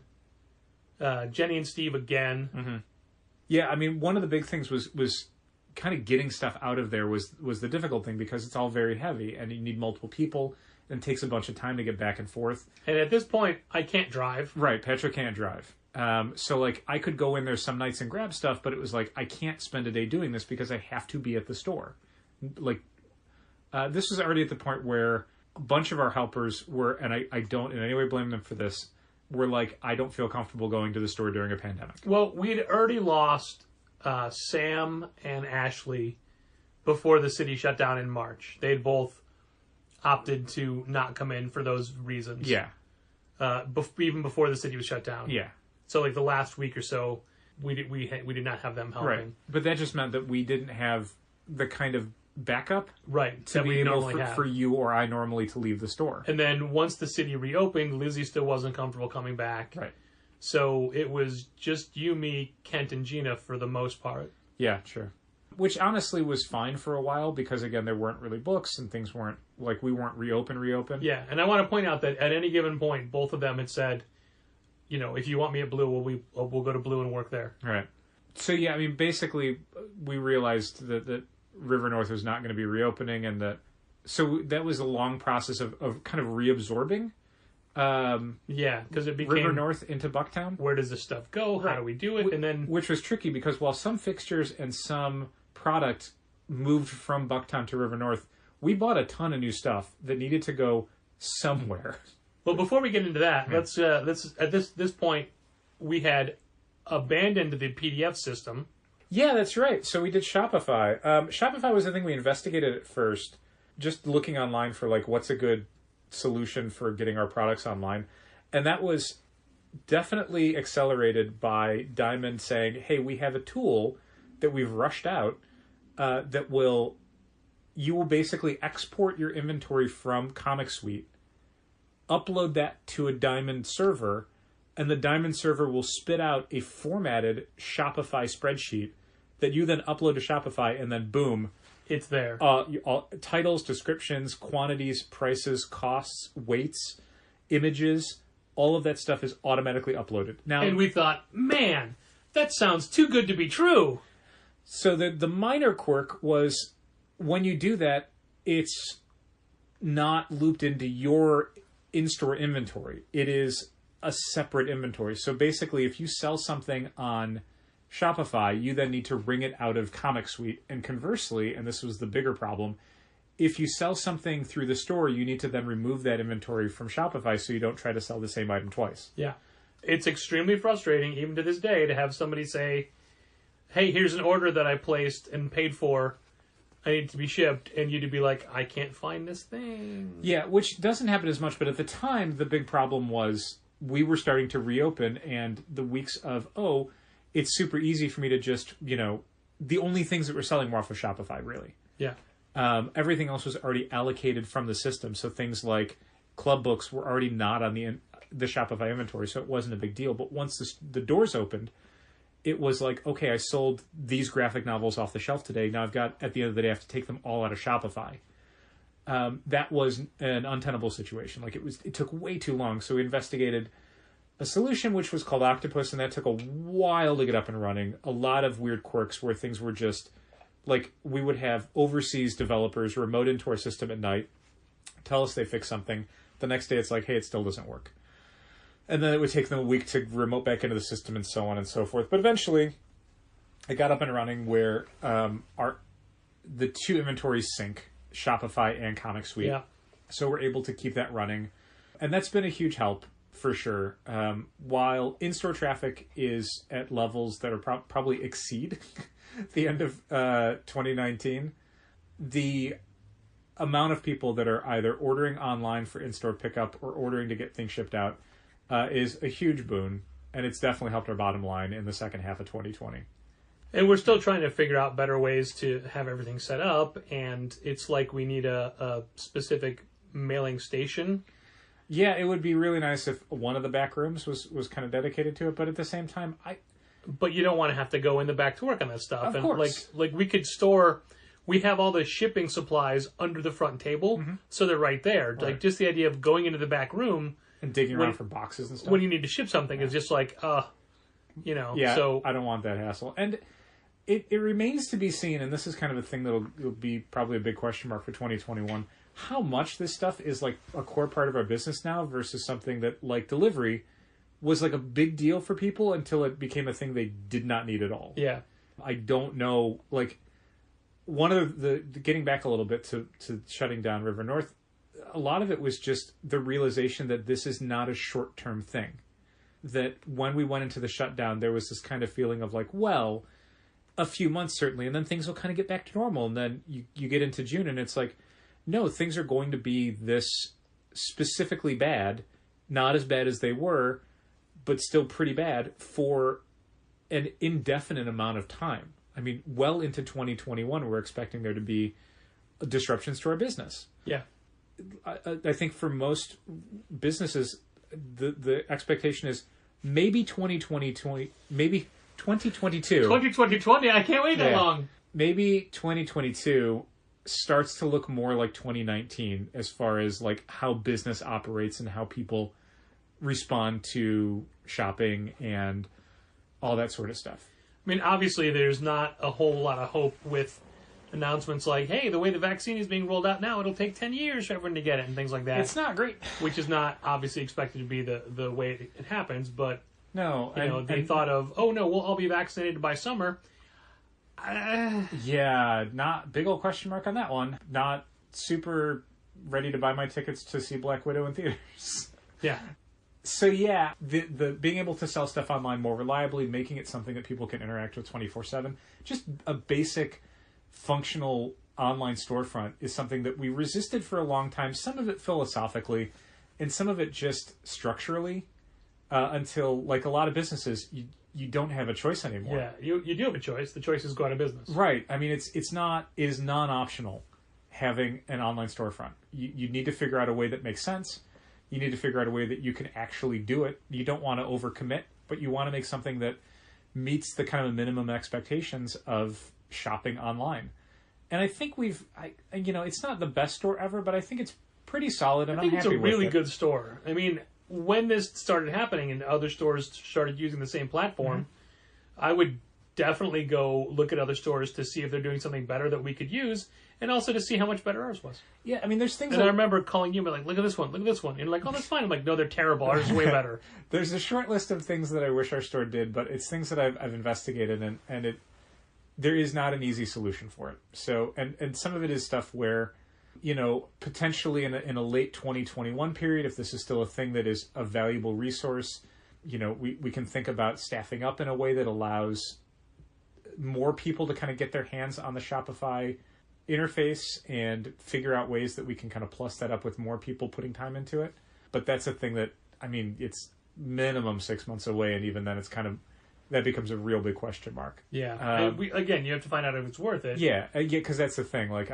Jenny and Steve again. Mm-hmm. Yeah, I mean, one of the big things was kind of getting stuff out of there was the difficult thing, because it's all very heavy and you need multiple people and it takes a bunch of time to get back and forth. And at this point, I can't drive. Right, Patrick can't drive. So, like, I could go in there some nights and grab stuff, but it was like, I can't spend a day doing this because I have to be at the store. Like, this was already at the point where a bunch of our helpers were, and I don't in any way blame them for this, were like, I don't feel comfortable going to the store during a pandemic. Well, we'd already lost Sam and Ashley before the city shut down in March. They'd both opted to not come in for those reasons. Yeah. Even before the city was shut down. Yeah. So, like, the last week or so, we did not have them helping. Right. But that just meant that we didn't have the kind of backup to be able for you or I normally to leave the store. And then once the city reopened, Lizzie still wasn't comfortable coming back. Right. So it was just you, me, Kent, and Gina for the most part. Yeah, sure. Which honestly was fine for a while because, again, there weren't really books and things weren't, like, we weren't reopen. Yeah, and I want to point out that at any given point, both of them had said, you know, if you want me at Blue, we'll go to Blue and work there. Right. So, yeah, I mean, basically, we realized that River North was not going to be reopening, and so that was a long process of kind of reabsorbing. Yeah, because it became River North into Bucktown. Where does this stuff go? How do we do it? And then, which was tricky because while some fixtures and some product moved from Bucktown to River North, we bought a ton of new stuff that needed to go somewhere. Well, before we get into that, let's at this point we had abandoned the PDF system. Yeah, that's right. So we did Shopify. Shopify was the thing we investigated at first, just looking online for, like, what's a good solution for getting our products online. And that was definitely accelerated by Diamond saying, hey, we have a tool that we've rushed out that you will basically export your inventory from Comic Suite, upload that to a Diamond server, and the Diamond server will spit out a formatted Shopify spreadsheet that you then upload to Shopify, and then boom, it's there. Titles, descriptions, quantities, prices, costs, weights, images, all of that stuff is automatically uploaded. Now, and we thought, man, that sounds too good to be true. So the minor quirk was when you do that, it's not looped into your in-store inventory. It is a separate inventory. So basically, if you sell something on Shopify, you then need to wring it out of Comic Suite. And conversely, and this was the bigger problem, if you sell something through the store, you need to then remove that inventory from Shopify so you don't try to sell the same item twice. Yeah. It's extremely frustrating, even to this day, to have somebody say, hey, here's an order that I placed and paid for. I need it to be shipped. And you to be like, I can't find this thing. Yeah, which doesn't happen as much. But at the time, the big problem was we were starting to reopen, and the weeks of, it's super easy for me to just, the only things that we're selling were off of Shopify, really. Yeah. Everything else was already allocated from the system. So things like club books were already not on the Shopify inventory, so it wasn't a big deal. But once the doors opened, it was like, okay, I sold these graphic novels off the shelf today. Now I've got, at the end of the day, I have to take them all out of Shopify. That was an untenable situation. Like, it took way too long. So we investigated a solution which was called Octopus, and that took a while to get up and running. A lot of weird quirks where things were just like, we would have overseas developers remote into our system at night, tell us they fixed something. The next day it's like, hey, it still doesn't work. And then it would take them a week to remote back into the system and so on and so forth. But eventually it got up and running where our the two inventories sync, Shopify and Comic Suite. Yeah. So we're able to keep that running. And that's been a huge help for sure. While in-store traffic is at levels that are probably exceed the end of 2019, the amount of people that are either ordering online for in-store pickup or ordering to get things shipped out is a huge boon. And it's definitely helped our bottom line in the second half of 2020. And we're still trying to figure out better ways to have everything set up. And it's like we need a specific mailing station. Yeah, it would be really nice if one of the back rooms was kind of dedicated to it. But at the same time, But you don't want to have to go in the back to work on that stuff. Of course. Like we could store... We have all the shipping supplies under the front table, so they're right there. Right. Like, just the idea of going into the back room... And digging around for boxes and stuff. When you need to ship something is just like, Yeah, so... I don't want that hassle. And it remains to be seen, and this is kind of a thing that'll be probably a big question mark for 2021, how much this stuff is like a core part of our business now versus something that, like delivery, was like a big deal for people until it became a thing they did not need at all. Yeah. I don't know, like... One of the getting back a little bit to shutting down River North, a lot of it was just the realization that this is not a short-term thing. That when we went into the shutdown, there was this kind of feeling of like, well, a few months certainly, and then things will kind of get back to normal. And then you get into June and it's like, no, things are going to be this specifically bad, not as bad as they were, but still pretty bad for an indefinite amount of time. I mean, well into 2021, we're expecting there to be disruptions to our business. Yeah. I think for most businesses, the expectation is maybe 2022. 2020, I can't wait that long. Maybe 2022 starts to look more like 2019 as far as like how business operates and how people respond to shopping and all that sort of stuff. I mean, obviously, there's not a whole lot of hope with announcements like, hey, the way the vaccine is being rolled out now, it'll take 10 years for everyone to get it and things like that. It's not great. Which is not obviously expected to be the way it happens, but no, they thought of, oh, no, we'll all be vaccinated by summer. Yeah, not big old question mark on that one. Not super ready to buy my tickets to see Black Widow in theaters. Yeah. So yeah, the being able to sell stuff online more reliably, making it something that people can interact with 24/7, just a basic functional online storefront is something that we resisted for a long time, some of it philosophically and some of it just structurally, until, like a lot of businesses, you don't have a choice anymore. Yeah, you do have a choice. The choice is go out of business. Right. I mean, it is non-optional having an online storefront. You need to figure out a way that makes sense. You need to figure out a way that you can actually do it. You don't want to overcommit, but you want to make something that meets the kind of minimum expectations of shopping online. And I think it's not the best store ever, but I think it's pretty solid, and I'm happy with it. I think it's a really good store. I mean, when this started happening and other stores started using the same platform, I would definitely go look at other stores to see if they're doing something better that we could use, and also to see how much better ours was. Yeah, I mean, there's things. And I remember calling you and be like, look at this one. And you're like, oh, that's fine. I'm like, no, they're terrible. Ours is way better. There's a short list of things that I wish our store did, but it's things that I've investigated, and there is not an easy solution for it. So, and some of it is stuff where, potentially in a late 2021 period, if this is still a thing that is a valuable resource, we can think about staffing up in a way that allows more people to kind of get their hands on the Shopify interface and figure out ways that we can kind of plus that up with more people putting time into it. But that's a thing that, I mean, it's minimum 6 months away, and even then it's kind of, that becomes a real big question mark. Yeah. Again, you have to find out if it's worth it. Yeah, because that's the thing. Like,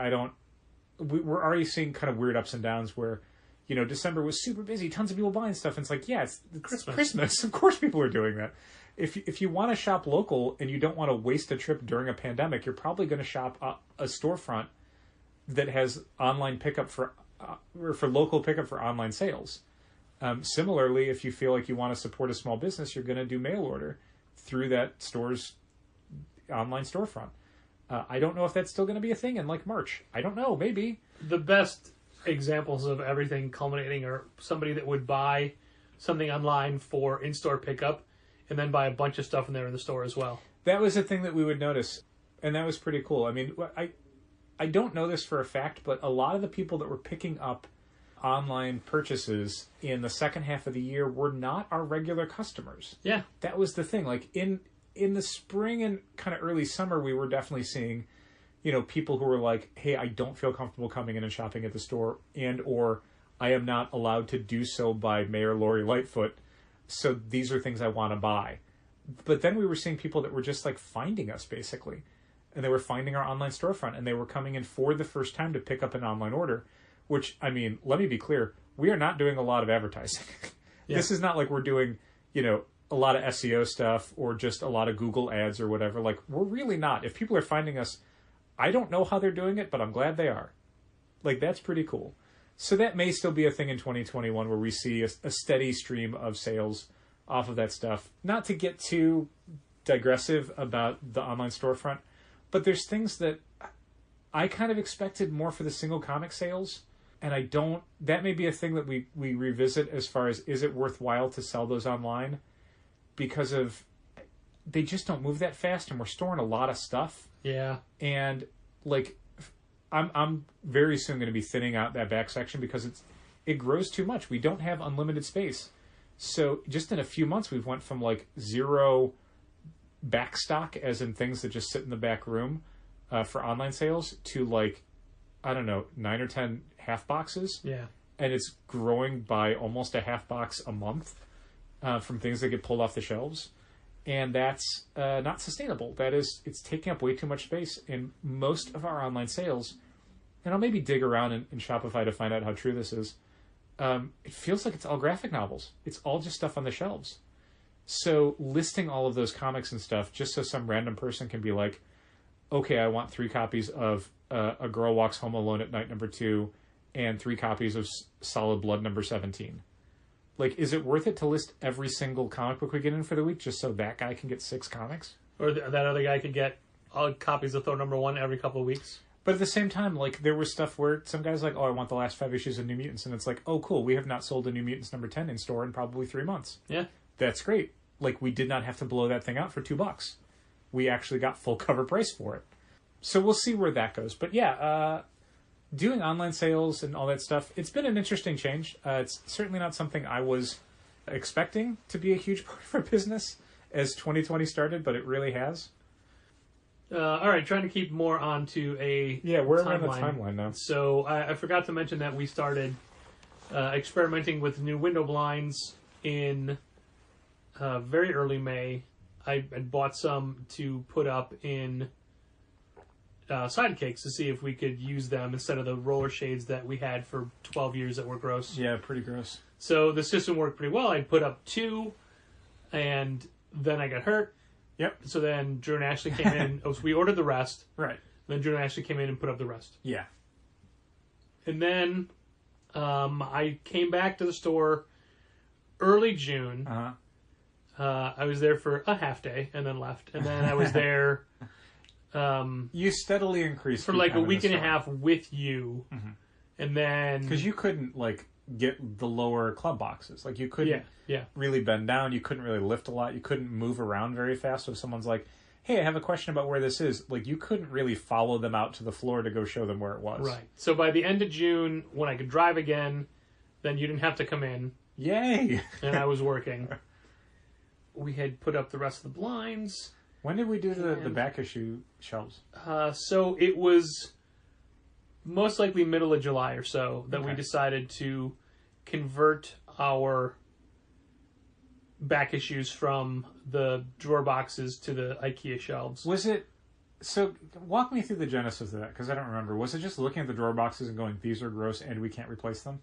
we're already seeing kind of weird ups and downs where, December was super busy, tons of people buying stuff, and it's like, yeah, it's Christmas. Of course people are doing that. If you want to shop local and you don't want to waste a trip during a pandemic, you're probably going to shop a storefront that has online pickup for local pickup for online sales. Similarly, if you feel like you want to support a small business, you're going to do mail order through that store's online storefront. I don't know if that's still going to be a thing in like March. I don't know. Maybe. The best examples of everything culminating are somebody that would buy something online for in-store pickup and then buy a bunch of stuff in there in the store as well. That was a thing that we would notice, and that was pretty cool. I mean, I don't know this for a fact, but a lot of the people that were picking up online purchases in the second half of the year were not our regular customers. Yeah. That was the thing. Like in the spring and kind of early summer, we were definitely seeing, people who were like, hey, I don't feel comfortable coming in and shopping at the store, and or I am not allowed to do so by Mayor Lori Lightfoot. So these are things I want to buy. But then we were seeing people that were just like finding us basically. And they were finding our online storefront, and they were coming in for the first time to pick up an online order, which, I mean, let me be clear. We are not doing a lot of advertising. Yeah. This is not like we're doing, a lot of SEO stuff or just a lot of Google ads or whatever. Like, we're really not. If people are finding us, I don't know how they're doing it, but I'm glad they are. Like, that's pretty cool. So that may still be a thing in 2021 where we see a steady stream of sales off of that stuff. Not to get too digressive about the online storefront, but there's things that I kind of expected more for the single comic sales, and I don't. That may be a thing that we revisit as far as, is it worthwhile to sell those online? Because of, they just don't move that fast, and we're storing a lot of stuff. Yeah. And like, I'm very soon going to be thinning out that back section because it grows too much. We don't have unlimited space. So just in a few months, we've went from like 0 back stock, as in things that just sit in the back room for online sales, to like, I don't know, 9 or 10 half boxes. Yeah. And it's growing by almost a half box a month from things that get pulled off the shelves. And that's not sustainable. It's taking up way too much space. And most of our online sales, and I'll maybe dig around in Shopify to find out how true this is, it feels like it's all graphic novels. It's all just stuff on the shelves. So listing all of those comics and stuff just so some random person can be like, okay, I want 3 copies of A Girl Walks Home Alone at Night #2 and 3 copies of Solid Blood #17. Like, is it worth it to list every single comic book we get in for the week just so that guy can get 6 comics? Or that other guy could get all copies of Thor #1 every couple of weeks? But at the same time, like, there was stuff where some guy's like, oh, I want the last 5 issues of New Mutants. And it's like, oh, cool, we have not sold a New Mutants #10 in store in probably 3 months. Yeah. That's great. Like, we did not have to blow that thing out for $2. We actually got full cover price for it. So we'll see where that goes. But yeah, doing online sales and all that stuff, it's been an interesting change. It's certainly not something I was expecting to be a huge part of our business as 2020 started, but it really has. All right, trying to keep more onto a we're timeline. around the timeline now. So I forgot to mention that we started experimenting with new window blinds in very early May. I bought some to put up in sidecakes to see if we could use them instead of the roller shades that we had for 12 years that were gross. Yeah, pretty gross. So the system worked pretty well. I put up 2, and then I got hurt. Yep. So then Drew and Ashley came in. So we ordered the rest. Right. Then Drew and Ashley came in and put up the rest. Yeah. And then I came back to the store early June. Uh-huh. I was there for a half day and then left. And then I was there... you steadily increased for like a week and a half with you. Mm-hmm. And then... Because you couldn't, like, get the lower club boxes. Like, you couldn't really bend down. You couldn't really lift a lot. You couldn't move around very fast. So if someone's like, hey, I have a question about where this is, like, you couldn't really follow them out to the floor to go show them where it was. Right. So by the end of June, when I could drive again, then you didn't have to come in. Yay! And I was working. We had put up the rest of the blinds. When did we do the back issue shelves? So it was most likely middle of July or so that we decided to convert our back issues from the drawer boxes to the IKEA shelves. Was it... So, walk me through the genesis of that, because I don't remember. Was it just looking at the drawer boxes and going, these are gross and we can't replace them?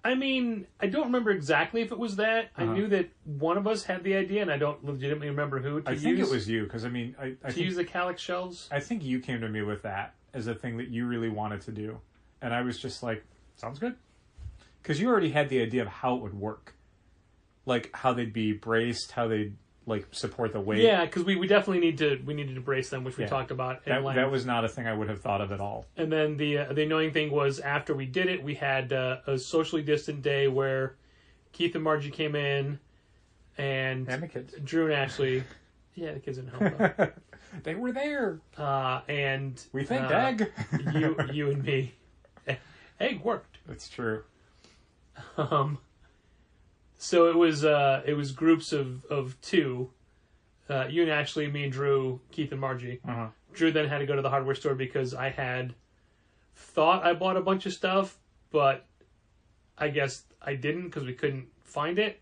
I mean, I don't remember exactly if it was that. I knew that one of us had the idea, and I don't legitimately remember who to use. I think it was you, because I mean... I think, use the Calyx shelves? I think you came to me with that as a thing that you really wanted to do. And I was just like, sounds good. Because you already had the idea of how it would work. Like, how they'd be braced, how they'd, like, support the weight. Yeah, because we definitely needed to brace them, which we talked about at length. That was not a thing I would have thought of at all. And then the annoying thing was, after we did it, we had a socially distant day where Keith and Margie came in, and the kids. Drew and Ashley, Yeah, the kids didn't help though. They were there. And We thanked Egg. you and me. Egg worked. That's true. So it was groups of two. You and Ashley, me and Drew, Keith and Margie. Uh-huh. Drew then had to go to the hardware store because I had thought I bought a bunch of stuff, but I guess I didn't because we couldn't find it.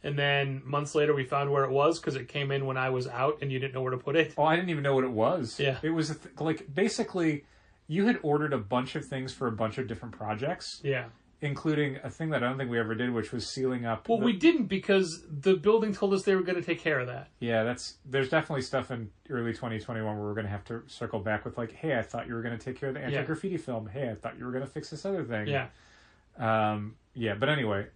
And then months later, we found where it was because it came in when I was out and you didn't know where to put it. Oh, I didn't even know what it was. Yeah. It was like basically you had ordered a bunch of things for a bunch of different projects. Yeah. Including a thing that I don't think we ever did, which was sealing up. Well, we didn't because the building told us they were going to take care of that. Yeah, there's definitely stuff in early 2021 where we're going to have to circle back with like, hey, I thought you were going to take care of the anti-graffiti film. Hey, I thought you were going to fix this other thing. Yeah. Yeah, but anyway,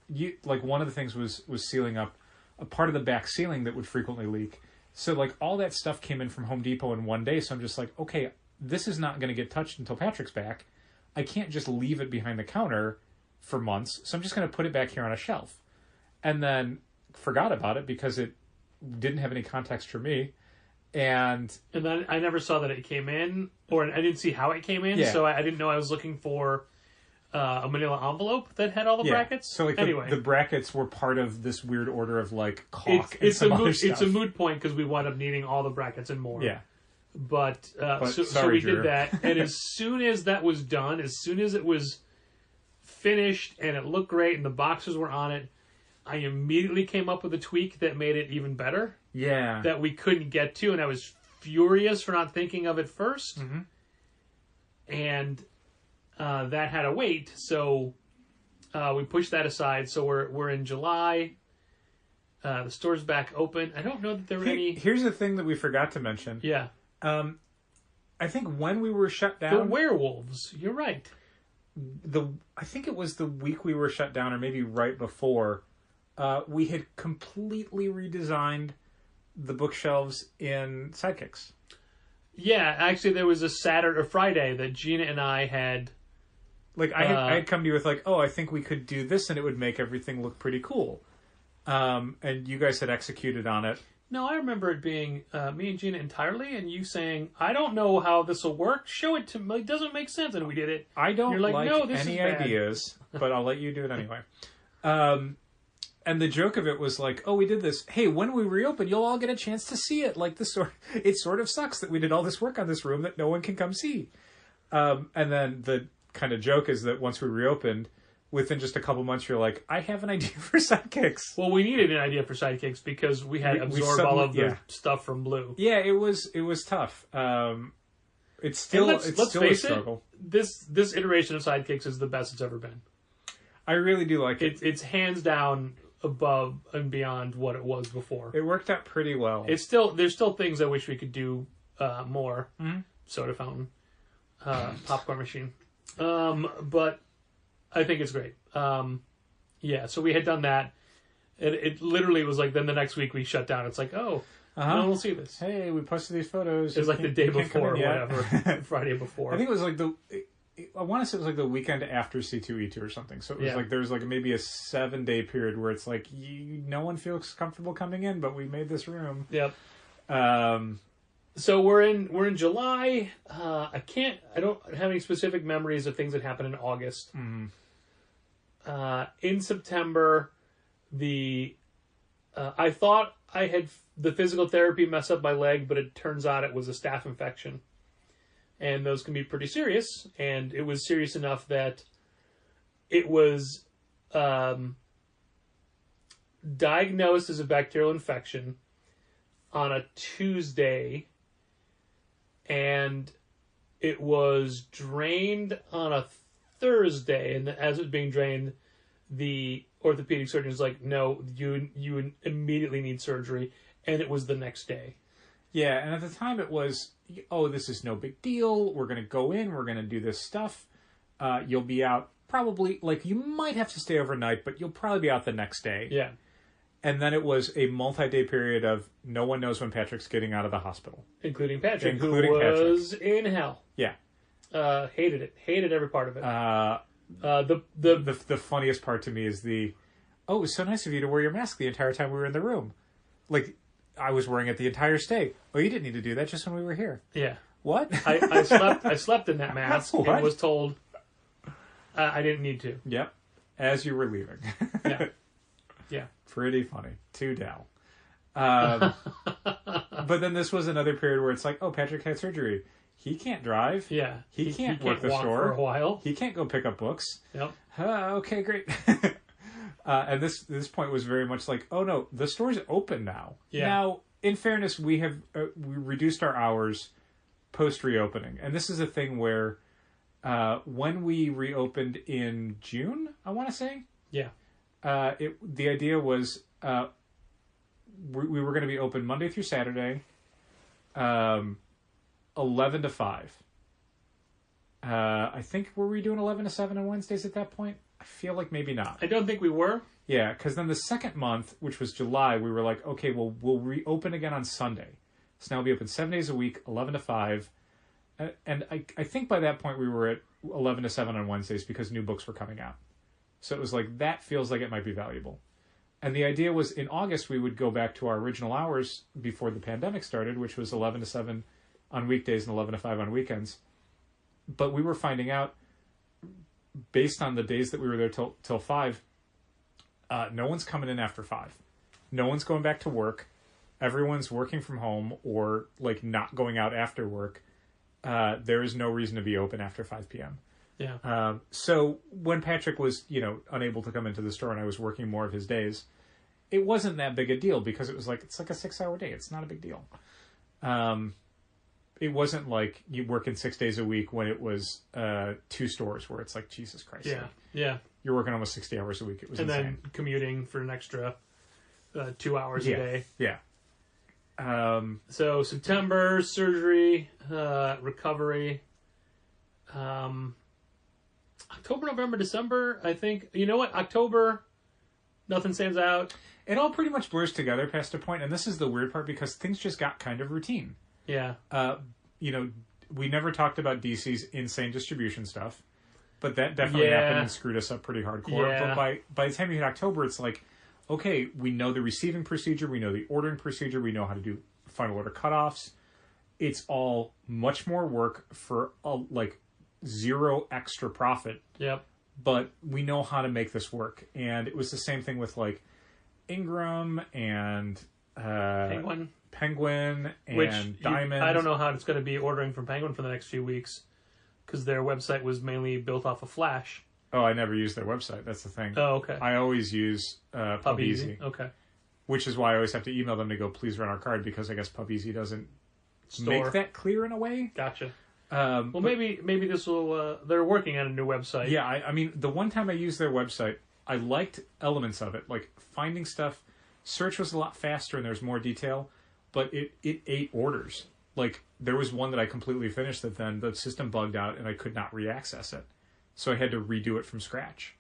you like one of the things was sealing up a part of the back ceiling that would frequently leak. So like all that stuff came in from Home Depot in one day. So I'm just like, okay, this is not going to get touched until Patrick's back. I can't just leave it behind the counter for months, so I'm just going to put it back here on a shelf. And then forgot about it because it didn't have any context for me. And then I never saw that it came in, or I didn't see how it came in, so I didn't know I was looking for a manila envelope that had all the brackets. So like anyway, the brackets were part of this weird order of like caulk and some other stuff. It's a moot point because we wound up needing all the brackets and more. Yeah. But so sorry, we Drew. did that, and as soon as that was done, as soon as it was finished and it looked great and the boxes were on it, I immediately came up with a tweak that made it even better. Yeah. That we couldn't get to, and I was furious for not thinking of it first. Mm-hmm. And that had to wait, so we pushed that aside. So we're in July. The store's back open. I don't know that there were any. Here's the thing that we forgot to mention. Yeah. I think when we were shut down, The werewolves. You're right. I think it was the week we were shut down, or maybe right before, we had completely redesigned the bookshelves in Sidekicks. Yeah, actually, there was a Saturday or Friday that Gina and I had. Like I had come to you with like, oh, I think we could do this, and it would make everything look pretty cool. And you guys had executed on it. No, I remember it being me and Gina entirely, and you saying, "I don't know how this will work. Show it to me. It doesn't make sense." And we did it. I don't You're like, no, this any is bad. ideas, but I'll let you do it anyway. And the joke of it was like, oh, we did this. Hey, when we reopen, you'll all get a chance to see it. Like it sort of sucks that we did all this work on this room that no one can come see. And then the kind of joke is that once we reopened, within just a couple months, you're like, I have an idea for Sidekicks. Well, we needed an idea for Sidekicks because we had absorbed all of the stuff from Blue. Yeah, it was tough. It's still let's a face struggle. This iteration of Sidekicks is the best it's ever been. I really do like it. It's hands down above and beyond what it was before. It worked out pretty well. There's still things I wish we could do more. Mm-hmm. Soda fountain, popcorn machine, but I think it's great. Yeah, so we had done that. It literally was like then the next week we shut down. It's like, oh, no one will see this. Hey, we posted these photos. It was like the day before or yet. whatever, Friday before. I think it was like I want to say it was like the weekend after C2E2 or something. So it was like there was like maybe a 7-day period where it's like no one feels comfortable coming in, but we made this room. Yep. So we're in July. I don't have any specific memories of things that happened in August. Mm-hmm. In September, I thought I had the physical therapy mess up my leg, but it turns out it was a staph infection. And those can be pretty serious. And it was serious enough that it was diagnosed as a bacterial infection on a Tuesday. And it was drained on a Thursday. And as it was being drained, the orthopedic surgeon was like, no, you immediately need surgery. And it was the next day. Yeah, and at the time it was, oh, this is no big deal. We're going to go in. We're going to do this stuff. You'll be out probably, like, you might have to stay overnight, but you'll probably be out the next day. Yeah. And then it was a multi-day period of no one knows when Patrick's getting out of the hospital. Including Patrick, who was in hell. Yeah. Hated it. Hated every part of it. The funniest part to me is it was so nice of you to wear your mask the entire time we were in the room. Like, I was wearing it the entire stay. Oh, you didn't need to do that just when we were here. Yeah. What? I slept in that mask What? and was told I didn't need to. Yep. As you were leaving. Yeah. Yeah. Pretty funny. To Dal. But then this was another period where it's like, oh, Patrick had surgery. He can't drive. Yeah. He can't work the walk store for a while. He can't go pick up books. Yep. Okay, great. And this point was very much like, oh no, the store's open now. Yeah. Now, in fairness, we have we reduced our hours post reopening, and this is a thing where when we reopened in June, I want to say, Yeah. the idea was we were going to be open Monday through Saturday, 11 to 5. I think, were we doing 11 to 7 on Wednesdays at that point? I feel like maybe not. I don't think we were. Yeah, because then the second month, which was July, we were like, okay, well, we'll reopen again on Sunday. So now we'll be open 7 days a week, 11 to 5. And I think by that point we were at 11 to 7 on Wednesdays because new books were coming out. So it was like, that feels like it might be valuable. And the idea was in August we would go back to our original hours before the pandemic started, which was 11 to 7 on weekdays and 11 to 5 on weekends. But we were finding out, based on the days that we were there till 5, no one's coming in after 5. No one's going back to work. Everyone's working from home or like not going out after work. There is no reason to be open after 5 p.m. Yeah. So when Patrick was, unable to come into the store and I was working more of his days, it wasn't that big a deal because it was like, it's like a 6-hour day. It's not a big deal. It wasn't like you working 6 days a week when it was 2 stores where it's like, Jesus Christ. Yeah. Like, Yeah. you're working almost 60 hours a week. It was And insane. then commuting for an extra 2 hours a day. Yeah. So September, surgery, recovery. October, November, December, I think. You know what? October, nothing stands out. It all pretty much blurs together past a point, and this is the weird part because things just got kind of routine. Yeah. We never talked about DC's insane distribution stuff, but that definitely happened and screwed us up pretty hardcore. Yeah. But by the time you hit October, it's like, okay, we know the receiving procedure, we know the ordering procedure, we know how to do final order cutoffs. It's all much more work for zero extra profit. Yep. But we know how to make this work. And it was the same thing with like Ingram and Penguin and Diamond. I don't know how it's going to be ordering from Penguin for the next few weeks because their website was mainly built off of Flash. Oh, I never use their website. That's the thing. Oh, okay. I always use PubEasy. Okay. Which is why I always have to email them to go, please run our card, because I guess PubEasy doesn't make that clear in a way. Gotcha. Well, maybe this will... they're working on a new website. Yeah, I mean, the one time I used their website, I liked elements of it. Like, finding stuff... Search was a lot faster and there's more detail, but it ate orders. Like, there was one that I completely finished that then the system bugged out and I could not re-access it. So I had to redo it from scratch.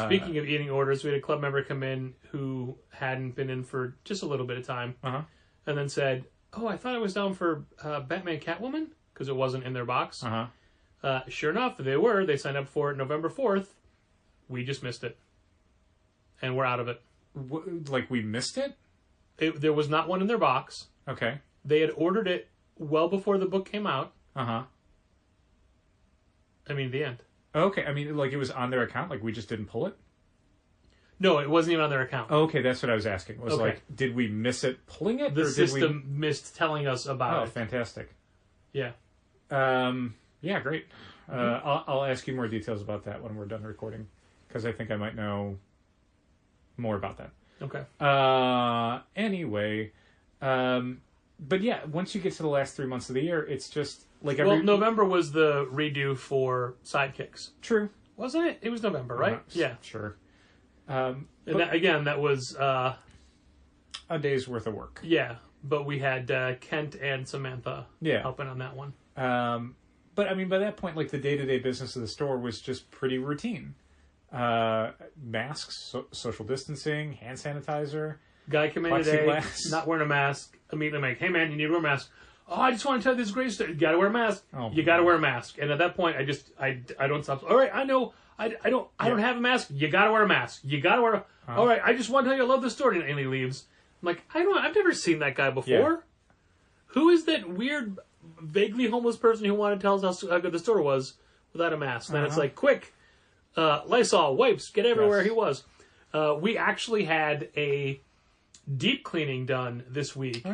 Speaking of eating orders, we had a club member come in who hadn't been in for just a little bit of time. Uh-huh. And then said, oh, I thought I was down for Batman Catwoman, because it wasn't in their box. Uh-huh. Sure enough, they were. They signed up for it November 4th. We just missed it. And we're out of it. Like, we missed it? There was not one in their box. Okay. They had ordered it well before the book came out. Uh-huh. I mean, the end. Okay, I mean, like, it was on their account? Like, we just didn't pull it? No, it wasn't even on their account. Okay, that's what I was asking. Was Okay. like, did we miss it pulling it? The or system missed telling us about Oh, it. fantastic. Yeah. Yeah, great. I'll ask you more details about that when we're done recording, because I think I might know more about that. Okay. Anyway, but yeah, once you get to the last 3 months of the year, it's just like Well, November was the redo for Sidekicks. True. Wasn't it? It was November, right? Yeah. Sure. And that was... a day's worth of work. Yeah, but we had Kent and Samantha helping on that one. But I mean, by that point, like, the day-to-day business of the store was just pretty routine. Masks, social distancing, hand sanitizer. Guy came in today, plexiglass. not wearing a mask. Immediately, I'm like, hey man, you need to wear a mask. Oh, I just want to tell you this great story. You got to wear a mask. Oh, you got to wear a mask. And at that point, I don't stop. All right, I know. I don't have a mask. You got to wear a mask. You got to wear. All right, I just want to tell you I love the story. And he leaves. I'm like, I've never seen that guy before. Yeah. Who is that weird, vaguely homeless person who wanted to tell us how good the store was without a mask? And then it's like, quick, Lysol, wipes, get everywhere he was. We actually had a deep cleaning done this week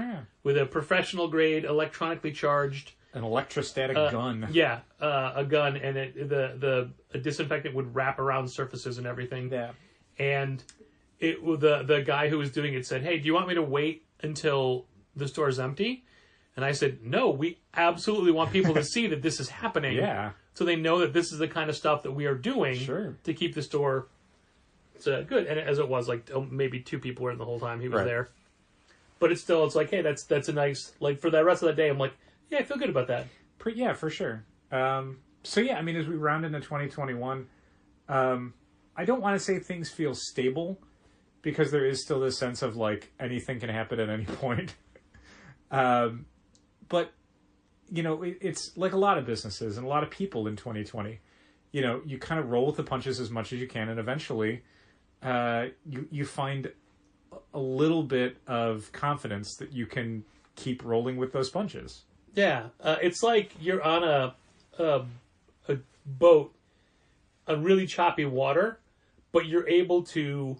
with a professional grade, electronically charged... An electrostatic gun. Yeah, a gun, and the disinfectant would wrap around surfaces and everything. Yeah. And the guy who was doing it said, "Hey, do you want me to wait until the store's empty?" And I said, "No, we absolutely want people to see that this is happening. Yeah. So they know that this is the kind of stuff that we are doing to keep the store good." And as it was, like maybe 2 people were in the whole time he was there. But it's like, hey, that's a nice, like for the rest of the day, I'm like, yeah, I feel good about that. Yeah, for sure. So yeah, I mean, as we round into 2021, I don't want to say things feel stable because there is still this sense of like anything can happen at any point. But you know, it's like a lot of businesses and a lot of people in 2020. You know, you kind of roll with the punches as much as you can, and eventually, you find a little bit of confidence that you can keep rolling with those punches. Yeah, it's like you're on a boat on really choppy water, but you're able to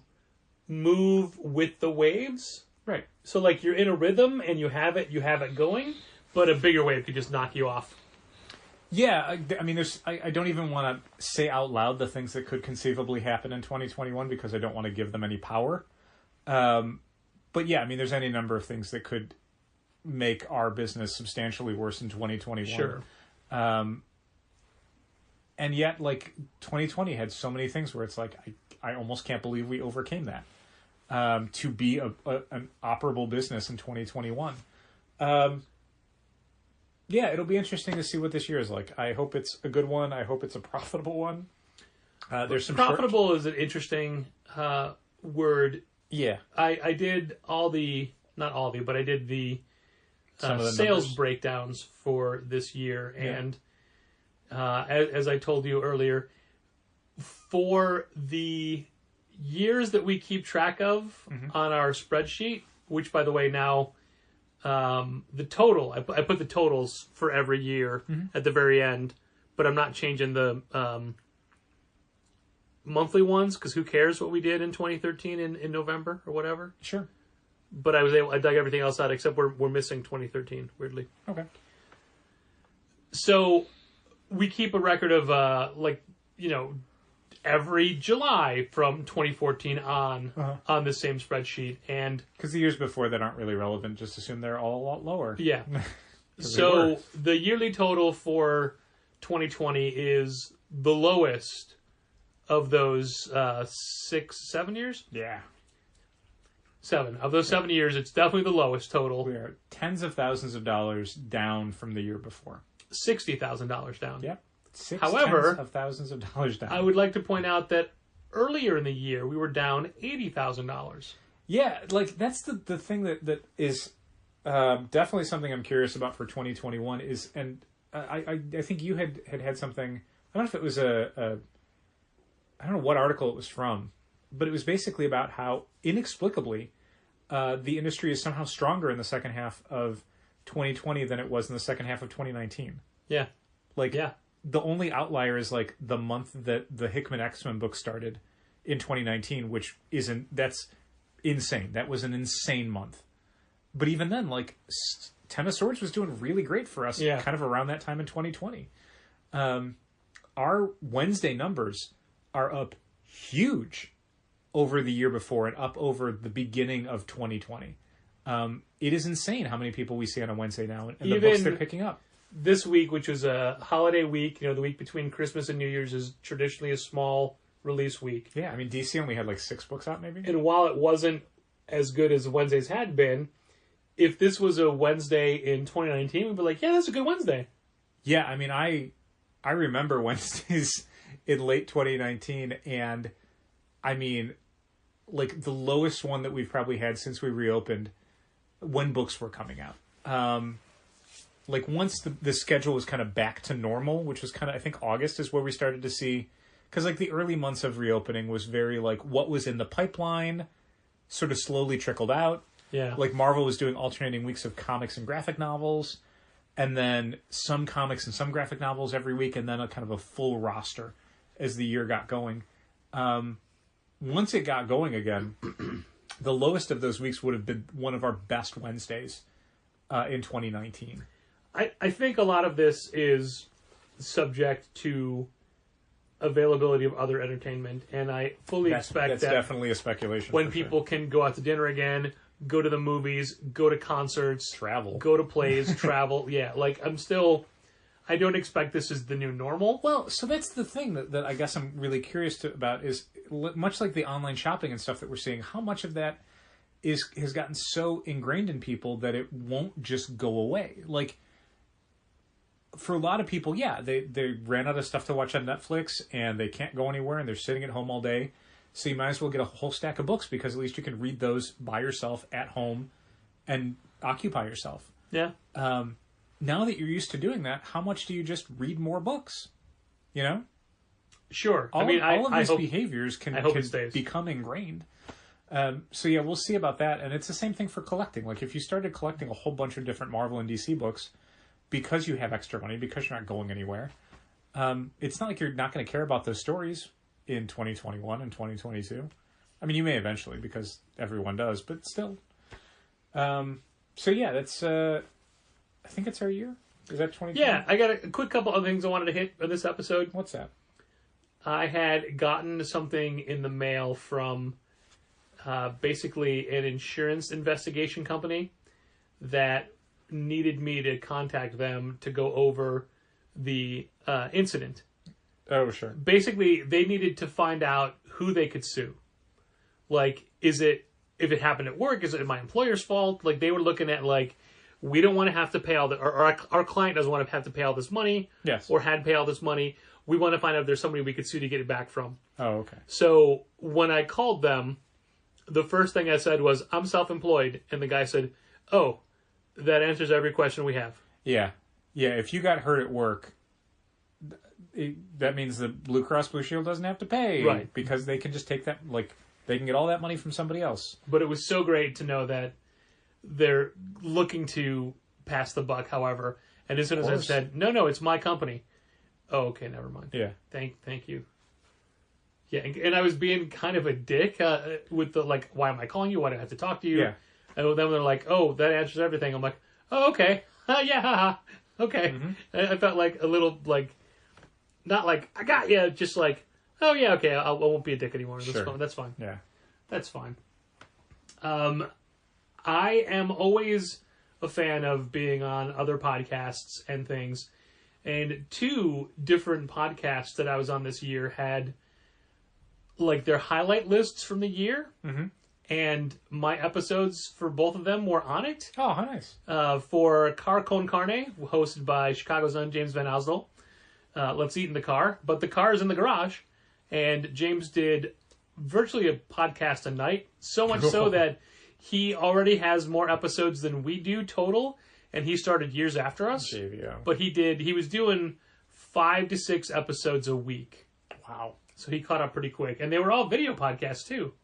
move with the waves. Right. So like you're in a rhythm and you have it going, but a bigger wave could just knock you off. Yeah, I mean, I don't even want to say out loud the things that could conceivably happen in 2021 because I don't want to give them any power. But yeah, I mean, there's any number of things that could make our business substantially worse in 2021. Sure. And yet, like, 2020 had so many things where it's like, I almost can't believe we overcame that. To be an operable business in 2021. Yeah, it'll be interesting to see what this year is like. I hope it's a good one. I hope it's a profitable one. There's some profitable is an interesting word. Yeah. I did not all the, but I did the sales numbers. Breakdowns for this year. Yeah. And as I told you earlier, for the years that we keep track of on our spreadsheet, which, by the way, now the total, I put the totals for every year at the very end, but I'm not changing the monthly ones because who cares what we did in 2013 in November or whatever. Sure. But I dug everything else out except we're missing 2013, weirdly. Okay. So we keep a record of every July from 2014 on the same spreadsheet, and because the years before that aren't really relevant, just assume they're all a lot lower. Yeah. So the yearly total for 2020 is the lowest of those 7 years. Yeah. 7 of those 7 years, it's definitely the lowest total. We are tens of thousands of dollars down from the year before. $60,000 down. Yep. However, tens of thousands of dollars down. I would like to point out that earlier in the year we were down $80,000. Yeah, like that's the thing that is definitely something I'm curious about for 2021 is, and I think you had something. I don't know if it was I don't know what article it was from, but it was basically about how inexplicably the industry is somehow stronger in the second half of 2020 than it was in the second half of 2019. Yeah. The only outlier is like the month that the Hickman X-Men book started in 2019, which that's insane. That was an insane month. But even then, like Ten of Swords was doing really great for us kind of around that time in 2020. Our Wednesday numbers are up huge over the year before and up over the beginning of 2020. It is insane how many people we see on a Wednesday now and the books they're picking up. This week, which was a holiday week, the week between Christmas and New Year's is traditionally a small release week. Yeah, I mean, DC only had like 6 books out maybe. And while it wasn't as good as Wednesdays had been, if this was a Wednesday in 2019, we'd be like, yeah, that's a good Wednesday. Yeah, I mean, I remember Wednesdays in late 2019, and I mean, like the lowest one that we've probably had since we reopened when books were coming out. Like once the schedule was kind of back to normal, which was kind of, I think August is where we started to see, because like the early months of reopening was very like what was in the pipeline sort of slowly trickled out. Yeah. Like Marvel was doing alternating weeks of comics and graphic novels, and then some comics and some graphic novels every week, and then a kind of a full roster as the year got going. Once it got going again, the lowest of those weeks would have been one of our best Wednesdays in 2019. I think a lot of this is subject to availability of other entertainment, and I fully expect that's that definitely a speculation. when for people can go out to dinner again, go to the movies, go to concerts, travel, go to plays, travel. Yeah, like I don't expect this is the new normal. Well, so that's the thing that I guess I'm really curious about is much like the online shopping and stuff that we're seeing, how much of that has gotten so ingrained in people that it won't just go away. Like, for a lot of people, yeah, they ran out of stuff to watch on Netflix and they can't go anywhere and they're sitting at home all day. So you might as well get a whole stack of books because at least you can read those by yourself at home and occupy yourself. Yeah. Now that you're used to doing that, how much do you just read more books? You know? Sure. All of these behaviors can stays. become ingrained. So yeah, we'll see about that. And it's the same thing for collecting. Like if you started collecting a whole bunch of different Marvel and DC books because you have extra money, because you're not going anywhere, it's not like you're not going to care about those stories in 2021 and 2022. I mean, you may eventually because everyone does, but still. So yeah, that's... I think it's our year. Is that 2020? Yeah, I got a quick couple of things I wanted to hit on this episode. What's that? I had gotten something in the mail from basically an insurance investigation company that needed me to contact them to go over the incident. Oh, sure. Basically, they needed to find out who they could sue. Like, if it happened at work, is it my employer's fault? Like, they were looking at, like, we don't want to have to pay all or our client doesn't want to have to pay all this money. Yes. Or had to pay all this money. We want to find out if there's somebody we could sue to get it back from. Oh, okay. So when I called them, the first thing I said was, I'm self-employed. And the guy said, oh, that answers every question we have. Yeah. Yeah, if you got hurt at work, that means the Blue Cross Blue Shield doesn't have to pay. Right. Because they can just take that, like, they can get all that money from somebody else. But it was so great to know that they're looking to pass the buck, however. And as soon as I said, no, it's my company. Oh, okay, never mind. Yeah. Thank you. Yeah, and I was being kind of a dick with the, like, why am I calling you? Why do I have to talk to you? Yeah. And then they're like, oh, that answers everything. I'm like, oh, okay. Yeah, haha. Okay. Mm-hmm. I felt like a little, like, not like, I got you, just like, oh, yeah, okay, I won't be a dick anymore. Sure. That's fine. Yeah. That's fine. I am always a fan of being on other podcasts and things. And 2 different podcasts that I was on this year had, like, their highlight lists from the year. Mm-hmm. And my episodes for both of them were on it. Oh, how nice. For Car Con Carne, hosted by Chicago's own James Van Osdell. Let's Eat in the Car. But the car is in the garage. And James did virtually a podcast a night. So much so that he already has more episodes than we do total. And he started years after us. JVO. But he was doing 5 to 6 episodes a week. Wow. So he caught up pretty quick. And they were all video podcasts, too.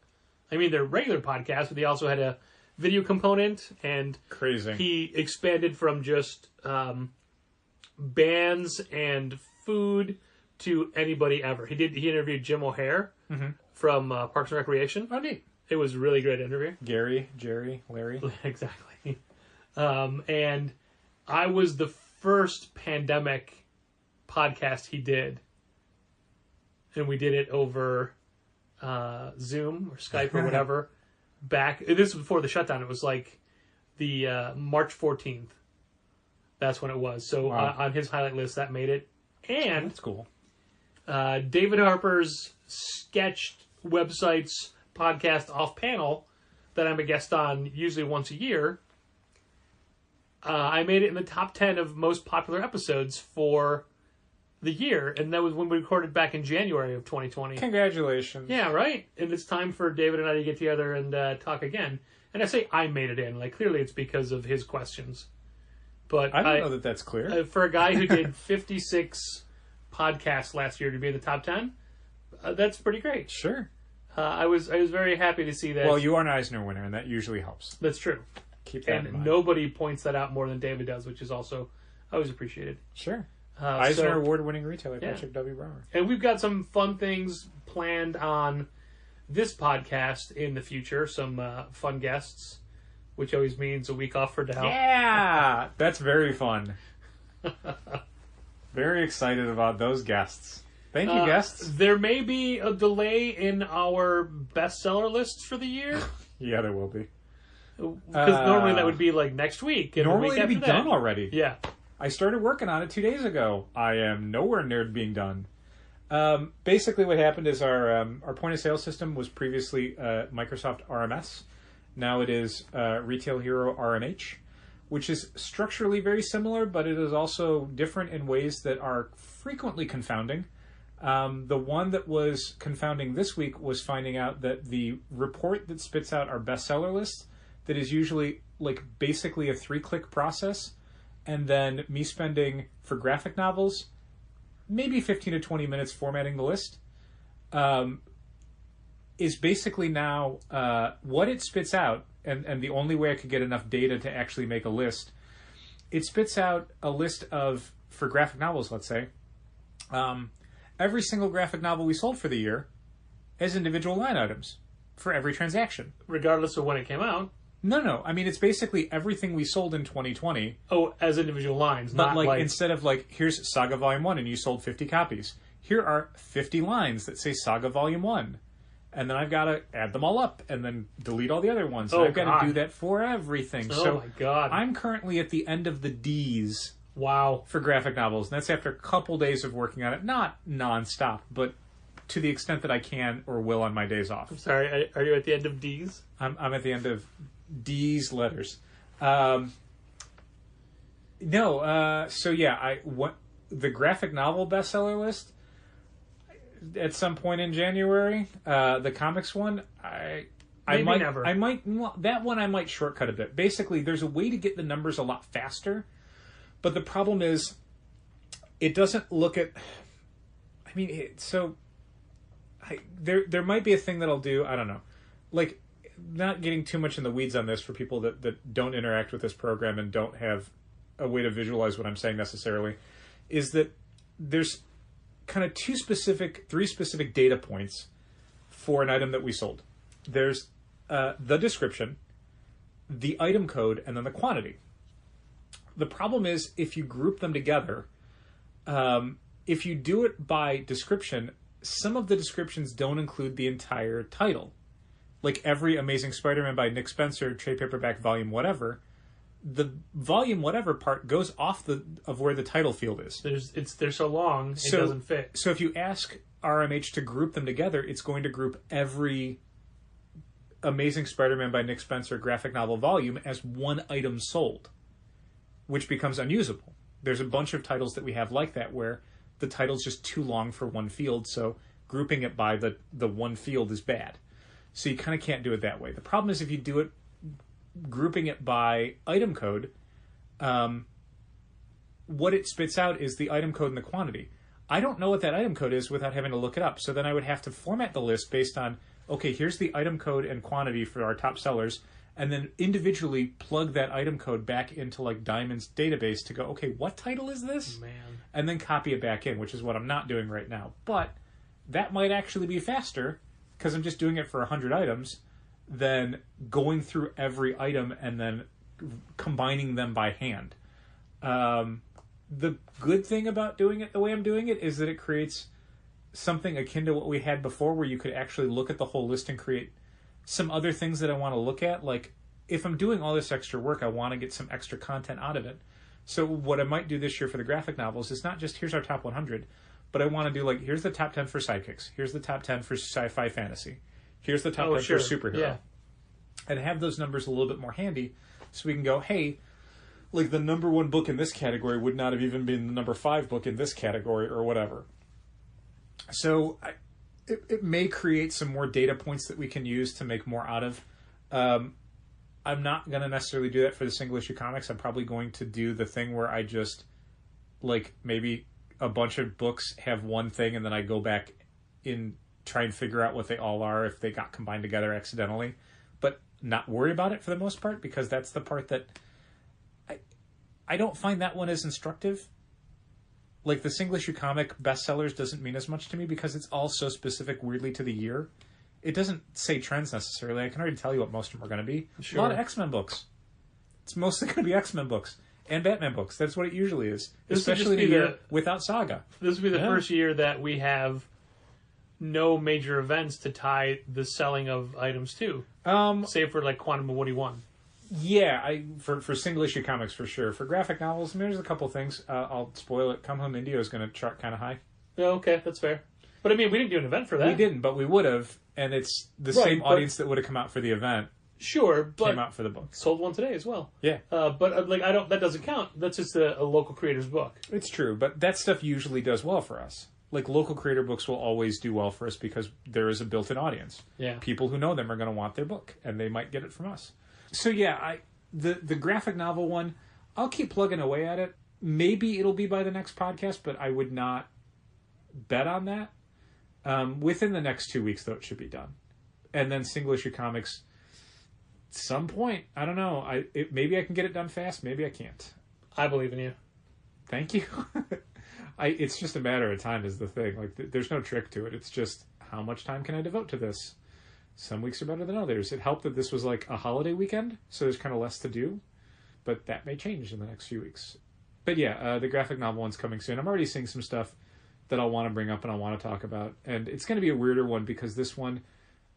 I mean, they're regular podcasts, but they also had a video component. And crazy. He expanded from just bands and food to anybody ever. He interviewed Jim O'Hare from Parks and Recreation. Oh, neat. It was a really great interview. Gary, Jerry, Larry. Exactly. And I was the first pandemic podcast he did. And we did it over Zoom or Skype or whatever. This was before the shutdown. It was like the March 14th. That's when it was. So wow. On his highlight list, that made it. And that's cool. David Harper's sketch websites podcast Off Panel that I'm a guest on usually once a year. I made it in the top 10 of most popular episodes for the year, and that was when we recorded back in January of 2020. Congratulations. Yeah, right? And it's time for David and I to get together and talk again. And I say I made it in. Like, clearly it's because of his questions. But I don't know that that's clear. For a guy who did 56 podcasts last year to be in the top 10, that's pretty great. Sure. I was very happy to see that. Well, you are an Eisner winner, and that usually helps. That's true. Keep that in And mind. nobody points that out more than David does, which is also always appreciated. Sure. So- Eisner award-winning retailer, Yeah. Patrick W. Brower. And we've got some fun things planned on this podcast in the future. Some fun guests, which always means a week off for Dow. Yeah! That's very fun. Very excited about those guests. Thank you, guests. There may be a delay in our bestseller lists for the year. Yeah, there will be. Because normally that would be like next week. And Normally the week it'd be after that. done already. Yeah. I started working on it 2 days ago. I am nowhere near being done. Basically, what happened is our point of sale system was previously Microsoft RMS. Now it is Retail Hero RMH, which is structurally very similar, but it is also different in ways that are frequently confounding. The one that was confounding this week was finding out that the report that spits out our bestseller list, that is usually like basically a 3-click process, and then me spending, for graphic novels, maybe 15 to 20 minutes formatting the list, is basically now what it spits out, and the only way I could get enough data to actually make a list, it spits out a list of, for graphic novels, let's say, every single graphic novel we sold for the year as individual line items for every transaction. Regardless of when it came out. No. I mean, it's basically everything we sold in 2020. Oh, as individual lines, But not like, like instead of like, here's Saga Volume 1 and you sold 50 copies. Here are 50 lines that say Saga Volume 1. And then I've got to add them all up and then delete all the other ones. And Oh, I've got God. to do that for everything. Oh, so my God. I'm currently at the end of the Ds wow. for graphic novels. And that's after a couple days of working on it. Not nonstop, but to the extent that I can or will on my days off. Sorry, are you at the end of D's? I'm at the end of D's letters. So yeah, the graphic novel bestseller list at some point in January. The comics one, I Maybe might never. that one I might shortcut a bit. Basically, there's a way to get the numbers a lot faster, but the problem is it doesn't look at. I mean, there might be a thing that I'll do. I don't know, like. Not getting too much in the weeds on this for people that don't interact with this program and don't have a way to visualize what I'm saying necessarily, is that there's kind of three specific data points for an item that we sold. There's the description, the item code, and then the quantity. The problem is if you group them together, if you do it by description, some of the descriptions don't include the entire title. Like every Amazing Spider-Man by Nick Spencer, trade paperback, volume whatever, the volume whatever part goes off of where the title field is. They're so long, it doesn't fit. So if you ask RMH to group them together, it's going to group every Amazing Spider-Man by Nick Spencer graphic novel volume as one item sold, which becomes unusable. There's a bunch of titles that we have like that where the title's just too long for one field, so grouping it by the one field is bad. So you kind of can't do it that way. The problem is if you do it grouping it by item code, what it spits out is the item code and the quantity. I don't know what that item code is without having to look it up. So then I would have to format the list based on, okay, here's the item code and quantity for our top sellers, and then individually plug that item code back into like Diamond's database to go, okay, what title is this? Man. And then copy it back in, which is what I'm not doing right now. But that might actually be faster because I'm just doing it for 100 items than going through every item and then combining them by hand. The good thing about doing it the way I'm doing it is that it creates something akin to what we had before where you could actually look at the whole list and create some other things that I want to look at. Like, if I'm doing all this extra work, I want to get some extra content out of it. So what I might do this year for the graphic novels is not just here's our top 100, but I want to do like, here's the top 10 for sidekicks. Here's the top 10 for sci-fi fantasy. Here's the top 10 sure. for superhero. Yeah. And have those numbers a little bit more handy so we can go, hey, like the number 1 book in this category would not have even been the number 5 book in this category or whatever. So it may create some more data points that we can use to make more out of. I'm not going to necessarily do that for the single issue comics. I'm probably going to do the thing where I just, like, maybe a bunch of books have one thing and then I go back in try and figure out what they all are if they got combined together accidentally, but not worry about it for the most part, because that's the part that I don't find that one as instructive. Like, the single issue comic bestsellers doesn't mean as much to me because it's all so specific weirdly to the year. It doesn't say trends necessarily. I can already tell you what most of them are going to be. Sure. A lot of X-Men books. It's mostly going to be X-Men books and Batman books. That's what it usually is, especially in a year without Saga. This will be the first year that we have no major events to tie the selling of items to. Save for, like, Quantum of Woody 1. Yeah, for single issue comics for sure. For graphic novels, I mean, there's a couple things. I'll spoil it. Come Home India is going to chart kind of high. Yeah, okay, that's fair. But I mean, we didn't do an event for that. We didn't, but we would have, and it's the same audience that would have come out for the event. Sure, but came out for the book. Sold one today as well. Yeah, but like, that doesn't count. That's just a local creator's book. It's true, but that stuff usually does well for us. Like, local creator books will always do well for us because there is a built-in audience. Yeah, people who know them are going to want their book, and they might get it from us. So yeah, The graphic novel one, I'll keep plugging away at it. Maybe it'll be by the next podcast, but I would not bet on that. Within the next 2 weeks, though, it should be done. And then single issue comics, some point, I don't know. Maybe I can get it done fast. Maybe I can't. I believe in you. Thank you. It's just a matter of time is the thing. Like, there's no trick to it. It's just, how much time can I devote to this? Some weeks are better than others. It helped that this was like a holiday weekend, so there's kind of less to do. But that may change in the next few weeks. But yeah, the graphic novel one's coming soon. I'm already seeing some stuff that I'll want to bring up and I'll want to talk about. And it's going to be a weirder one because this one,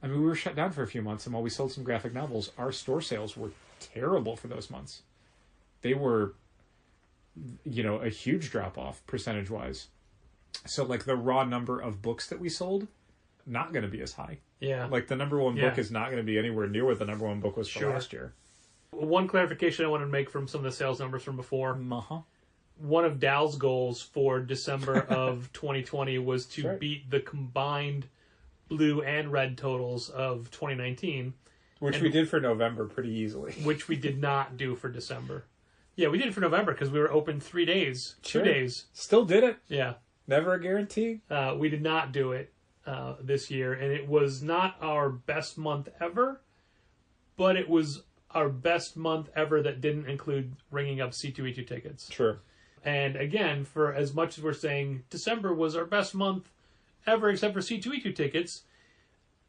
I mean, we were shut down for a few months, and while we sold some graphic novels, our store sales were terrible for those months. They were, a huge drop-off percentage-wise. So, like, the raw number of books that we sold, not going to be as high. Yeah. Like, the number one book is not going to be anywhere near what the number one book was for last year. One clarification I wanted to make from some of the sales numbers from before. Uh-huh. One of Dal's goals for December of 2020 was to beat the combined blue and red totals of 2019. Which we did for November pretty easily. Which we did not do for December. Yeah, we did it for November because we were open 3 days. Sure. 2 days. Still did it. Yeah. Never a guarantee. We did not do it this year, and it was not our best month ever, but it was our best month ever that didn't include ringing up C2E2 tickets. Sure. And again, for as much as we're saying December was our best month ever except for C2E2 tickets,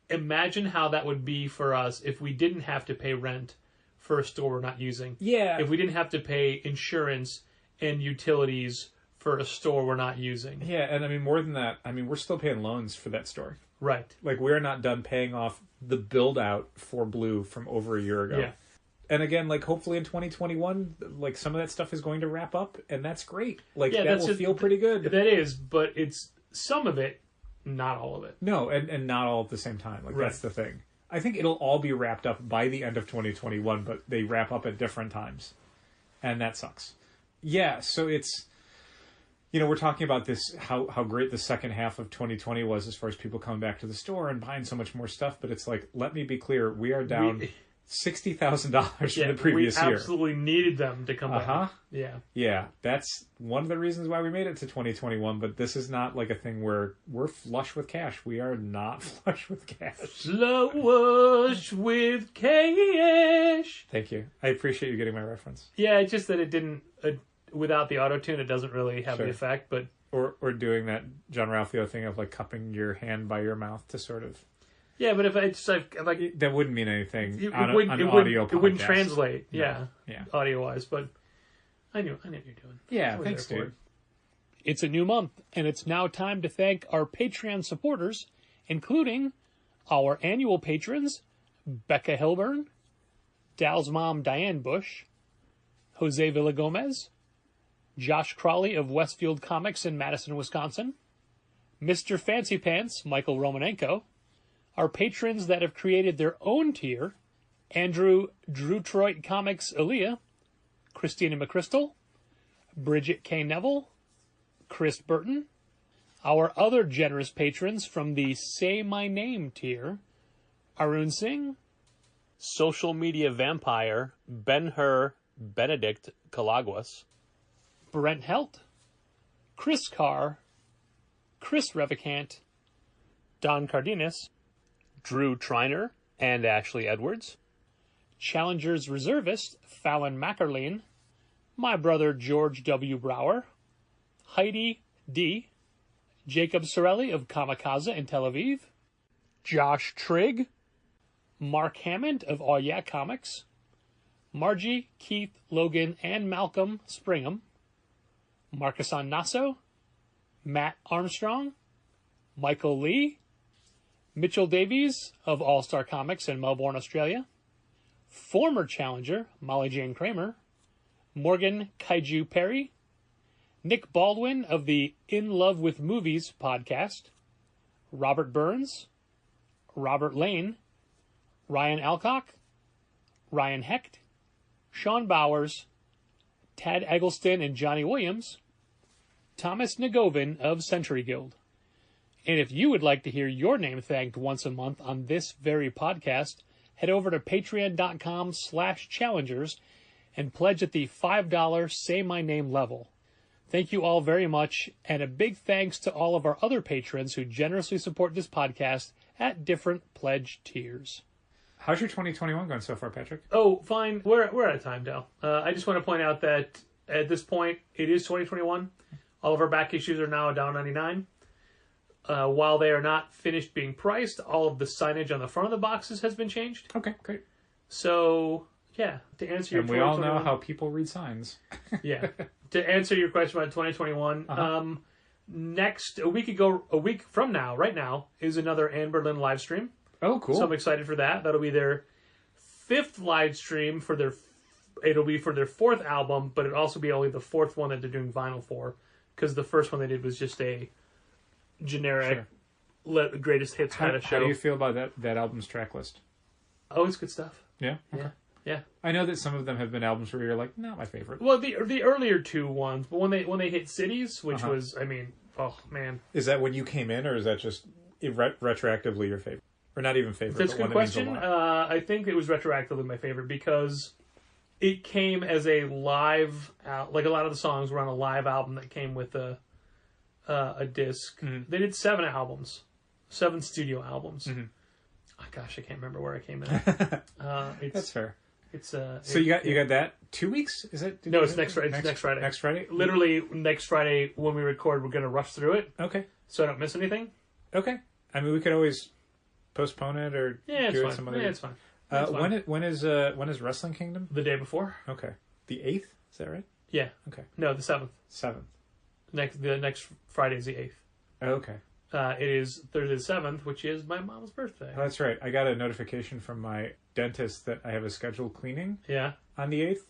imagine how that would be for us if we didn't have to pay rent for a store we're not using. Yeah. If we didn't have to pay insurance and utilities for a store we're not using. Yeah, and I mean, more than that, I mean, we're still paying loans for that store. Right. Like, we're not done paying off the build-out for Blue from over a year ago. Yeah. And again, like, hopefully in 2021, like, some of that stuff is going to wrap up, and that's great. Like, yeah, that will feel pretty good. That is, but it's some of it, not all of it. No, and not all at the same time. Like, that's the thing. I think it'll all be wrapped up by the end of 2021, but they wrap up at different times. And that sucks. Yeah, so it's... we're talking about this, how great the second half of 2020 was as far as people coming back to the store and buying so much more stuff. But it's like, let me be clear, we are down $60,000 from the previous year. We absolutely needed them to come back. Yeah. Yeah, that's one of the reasons why we made it to 2021. But this is not like a thing where we're flush with cash. We are not flush with cash. Flush with cash. Thank you. I appreciate you getting my reference. Yeah, it's just that it didn't... without the auto-tune, it doesn't really have the effect, but... Or doing that John Ralphio thing of, like, cupping your hand by your mouth to sort of... Yeah, but if it's like... that wouldn't mean anything it on wouldn't, an audio podcast. It wouldn't translate, Yeah. audio-wise, but I knew what you're doing. Yeah, thanks, dude. It's a new month, and it's now time to thank our Patreon supporters, including our annual patrons, Becca Hilburn, Dal's mom, Diane Bush, Jose Villagomez, Josh Crawley of Westfield Comics in Madison, Wisconsin, Mr. Fancy Pants, Michael Romanenko, our patrons that have created their own tier, Andrew Drewtroit Comics Aaliyah, Christina McChrystal, Bridget K. Neville, Chris Burton, our other generous patrons from the Say My Name tier, Arun Singh, Social Media Vampire, Ben-Hur Benedict Calaguas, Brent Helt, Chris Carr, Chris Revicant, Don Cardenas, Drew Triner, and Ashley Edwards. Challengers reservist Fallon Mackerleen, my brother George W. Brower, Heidi D., Jacob Sorelli of Kamikaze in Tel Aviv, Josh Trigg, Mark Hammond of Aw Yeah Comics, Margie, Keith, Logan, and Malcolm Springham, Marcuson Nasso, Matt Armstrong, Michael Lee, Mitchell Davies of All Star Comics in Melbourne, Australia, former challenger Molly Jane Kramer, Morgan Kaiju Perry, Nick Baldwin of the In Love with Movies podcast, Robert Burns, Robert Lane, Ryan Alcock, Ryan Hecht, Sean Bowers, Tad Eggleston and Johnny Williams, Thomas Nagovin of Century Guild. And if you would like to hear your name thanked once a month on this very podcast, head over to patreon.com/challengers and pledge at the $5 Say My Name level. Thank you all very much, and a big thanks to all of our other patrons who generously support this podcast at different pledge tiers. How's your 2021 going so far, Patrick? Oh, fine. We're out of time, Dal. I just want to point out that at this point, it is 2021. All of our back issues are now $1.99. While they are not finished being priced, all of the signage on the front of the boxes has been changed. Okay, great. So, yeah, to answer your And we all know how people read signs. Yeah. To answer your question about 2021, a week from now, right now, is another Anne Berlin live stream. Oh, cool. So I'm excited for that. That'll be their 5th live stream it'll be for their 4th album, but it'll also be only the 4th one that they're doing vinyl for, because the first one they did was just a generic greatest hits kind of show. How do you feel about that album's track list? Oh, it's good stuff. Yeah? Okay. Yeah. I know that some of them have been albums where you're like, not my favorite. Well, the earlier two ones, but when they hit Cities, which was, I mean, oh man. Is that when you came in, or is that just retroactively your favorite? Or not even favorite? That's a good question. I think it was retroactively my favorite because it came as a live, like a lot of the songs were on a live album that came with a disc. Mm-hmm. They did 7 studio albums. Mm-hmm. Oh, gosh, I can't remember where I came in. That's fair. So you got that 2 weeks? Is it? No, it's next Friday. Next Friday. Next Friday. Literally next Friday when we record, we're gonna rush through it. Okay. So I don't miss anything. Okay. I mean, we could always postpone it or do it some other. Yeah, it's fine. When is Wrestling Kingdom? The day before. Okay. The 8th. Is that right? Yeah. Okay. No, the 7th. 7th. The next Friday is the 8th. Okay. It is Thursday the 7th, which is my mom's birthday. Oh, that's right. I got a notification from my dentist that I have a scheduled cleaning on the 8th.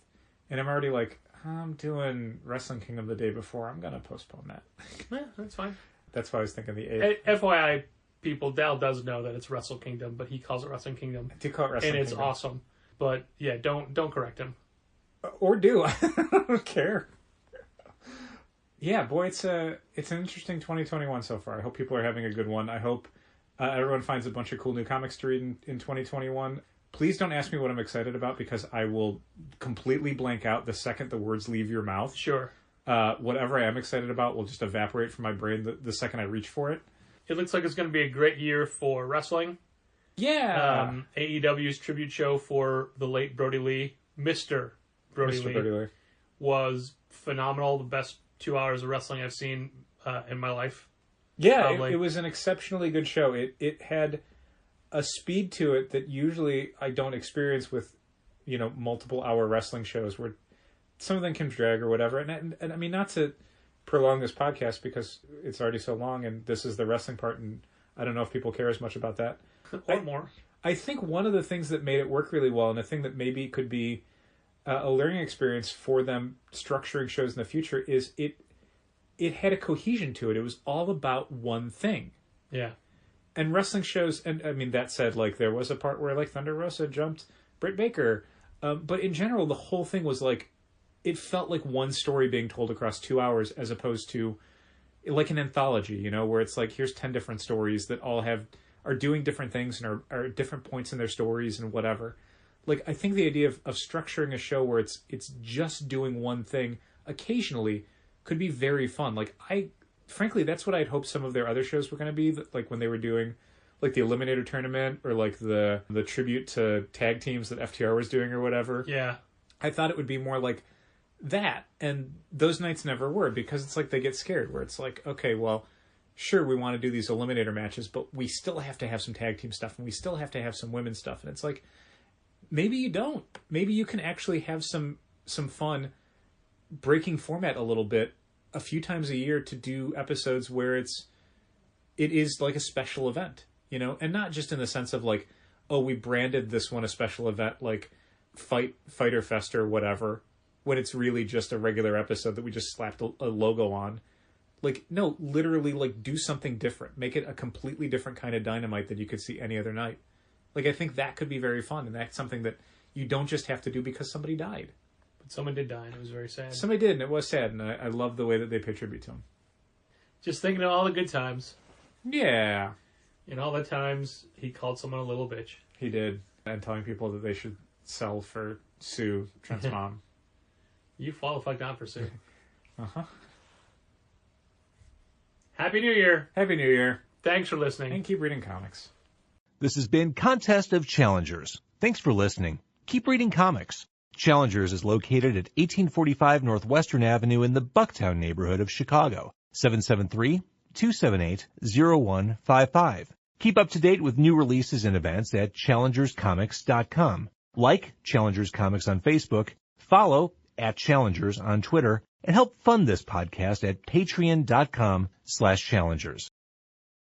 And I'm already like, I'm doing Wrestling Kingdom the day before. I'm going to postpone that. Yeah, that's fine. That's why I was thinking the 8th. FYI, people, Dal does know that it's Wrestle Kingdom, but he calls it Wrestling Kingdom. I do call it Wrestling Kingdom. And it's awesome. But, yeah, don't correct him. Or do. I don't care. Yeah, boy, it's an interesting 2021 so far. I hope people are having a good one. I hope everyone finds a bunch of cool new comics to read in 2021. Please don't ask me what I'm excited about, because I will completely blank out the second the words leave your mouth. Sure. Whatever I am excited about will just evaporate from my brain the second I reach for it. It looks like it's going to be a great year for wrestling. Yeah. AEW's tribute show for the late Brody Lee, Mr. Brody Lee, was phenomenal. The best 2 hours of wrestling I've seen in my life. Yeah, it was an exceptionally good show. It had a speed to it that usually I don't experience with, multiple hour wrestling shows, where some of them can drag or whatever. And I mean, not to prolong this podcast because it's already so long and this is the wrestling part, and I don't know if people care as much about that. Or more. I think one of the things that made it work really well, and a thing that maybe could be a learning experience for them structuring shows in the future, is it had a cohesion to it. It was all about one thing. Yeah. And wrestling shows, and I mean, that said, like, there was a part where, like, Thunder Rosa jumped Britt Baker. But in general, the whole thing was, like, it felt like one story being told across 2 hours, as opposed to, like, an anthology, where it's like, here's 10 different stories that all are doing different things and are at different points in their stories and whatever. Like, I think the idea of structuring a show where it's just doing one thing occasionally could be very fun. Like, I frankly, that's what I'd hoped some of their other shows were going to be, like when they were doing like the Eliminator Tournament or like the tribute to tag teams that FTR was doing or whatever. Yeah. I thought it would be more like that, and those nights never were, because it's like they get scared, where it's like, okay, well, sure, we want to do these Eliminator matches, but we still have to have some tag team stuff, and we still have to have some women's stuff, and it's like, maybe you don't. Maybe you can actually have some fun breaking format a little bit a few times a year to do episodes where it is like a special event, you know, and not just in the sense of like, oh, we branded this one a special event like Fighter Fest or whatever, when it's really just a regular episode that we just slapped a logo on. Like, no, literally, like, do something different. Make it a completely different kind of Dynamite that you could see any other night. Like, I think that could be very fun, and that's something that you don't just have to do because somebody died. But someone did die, and it was very sad. Somebody did, and it was sad, and I love the way that they pay tribute to him. Just thinking of all the good times. Yeah. And all the times he called someone a little bitch. He did. And telling people that they should sell for Sue, Trent's mom. You fall the fuck down for Sue. Uh-huh. Happy New Year. Happy New Year. Thanks for listening. And keep reading comics. This has been Contest of Challengers. Thanks for listening. Keep reading comics. Challengers is located at 1845 Northwestern Avenue in the Bucktown neighborhood of Chicago. 773-278-0155. Keep up to date with new releases and events at challengerscomics.com. Like Challengers Comics on Facebook, follow @Challengers on Twitter, and help fund this podcast at patreon.com/challengers.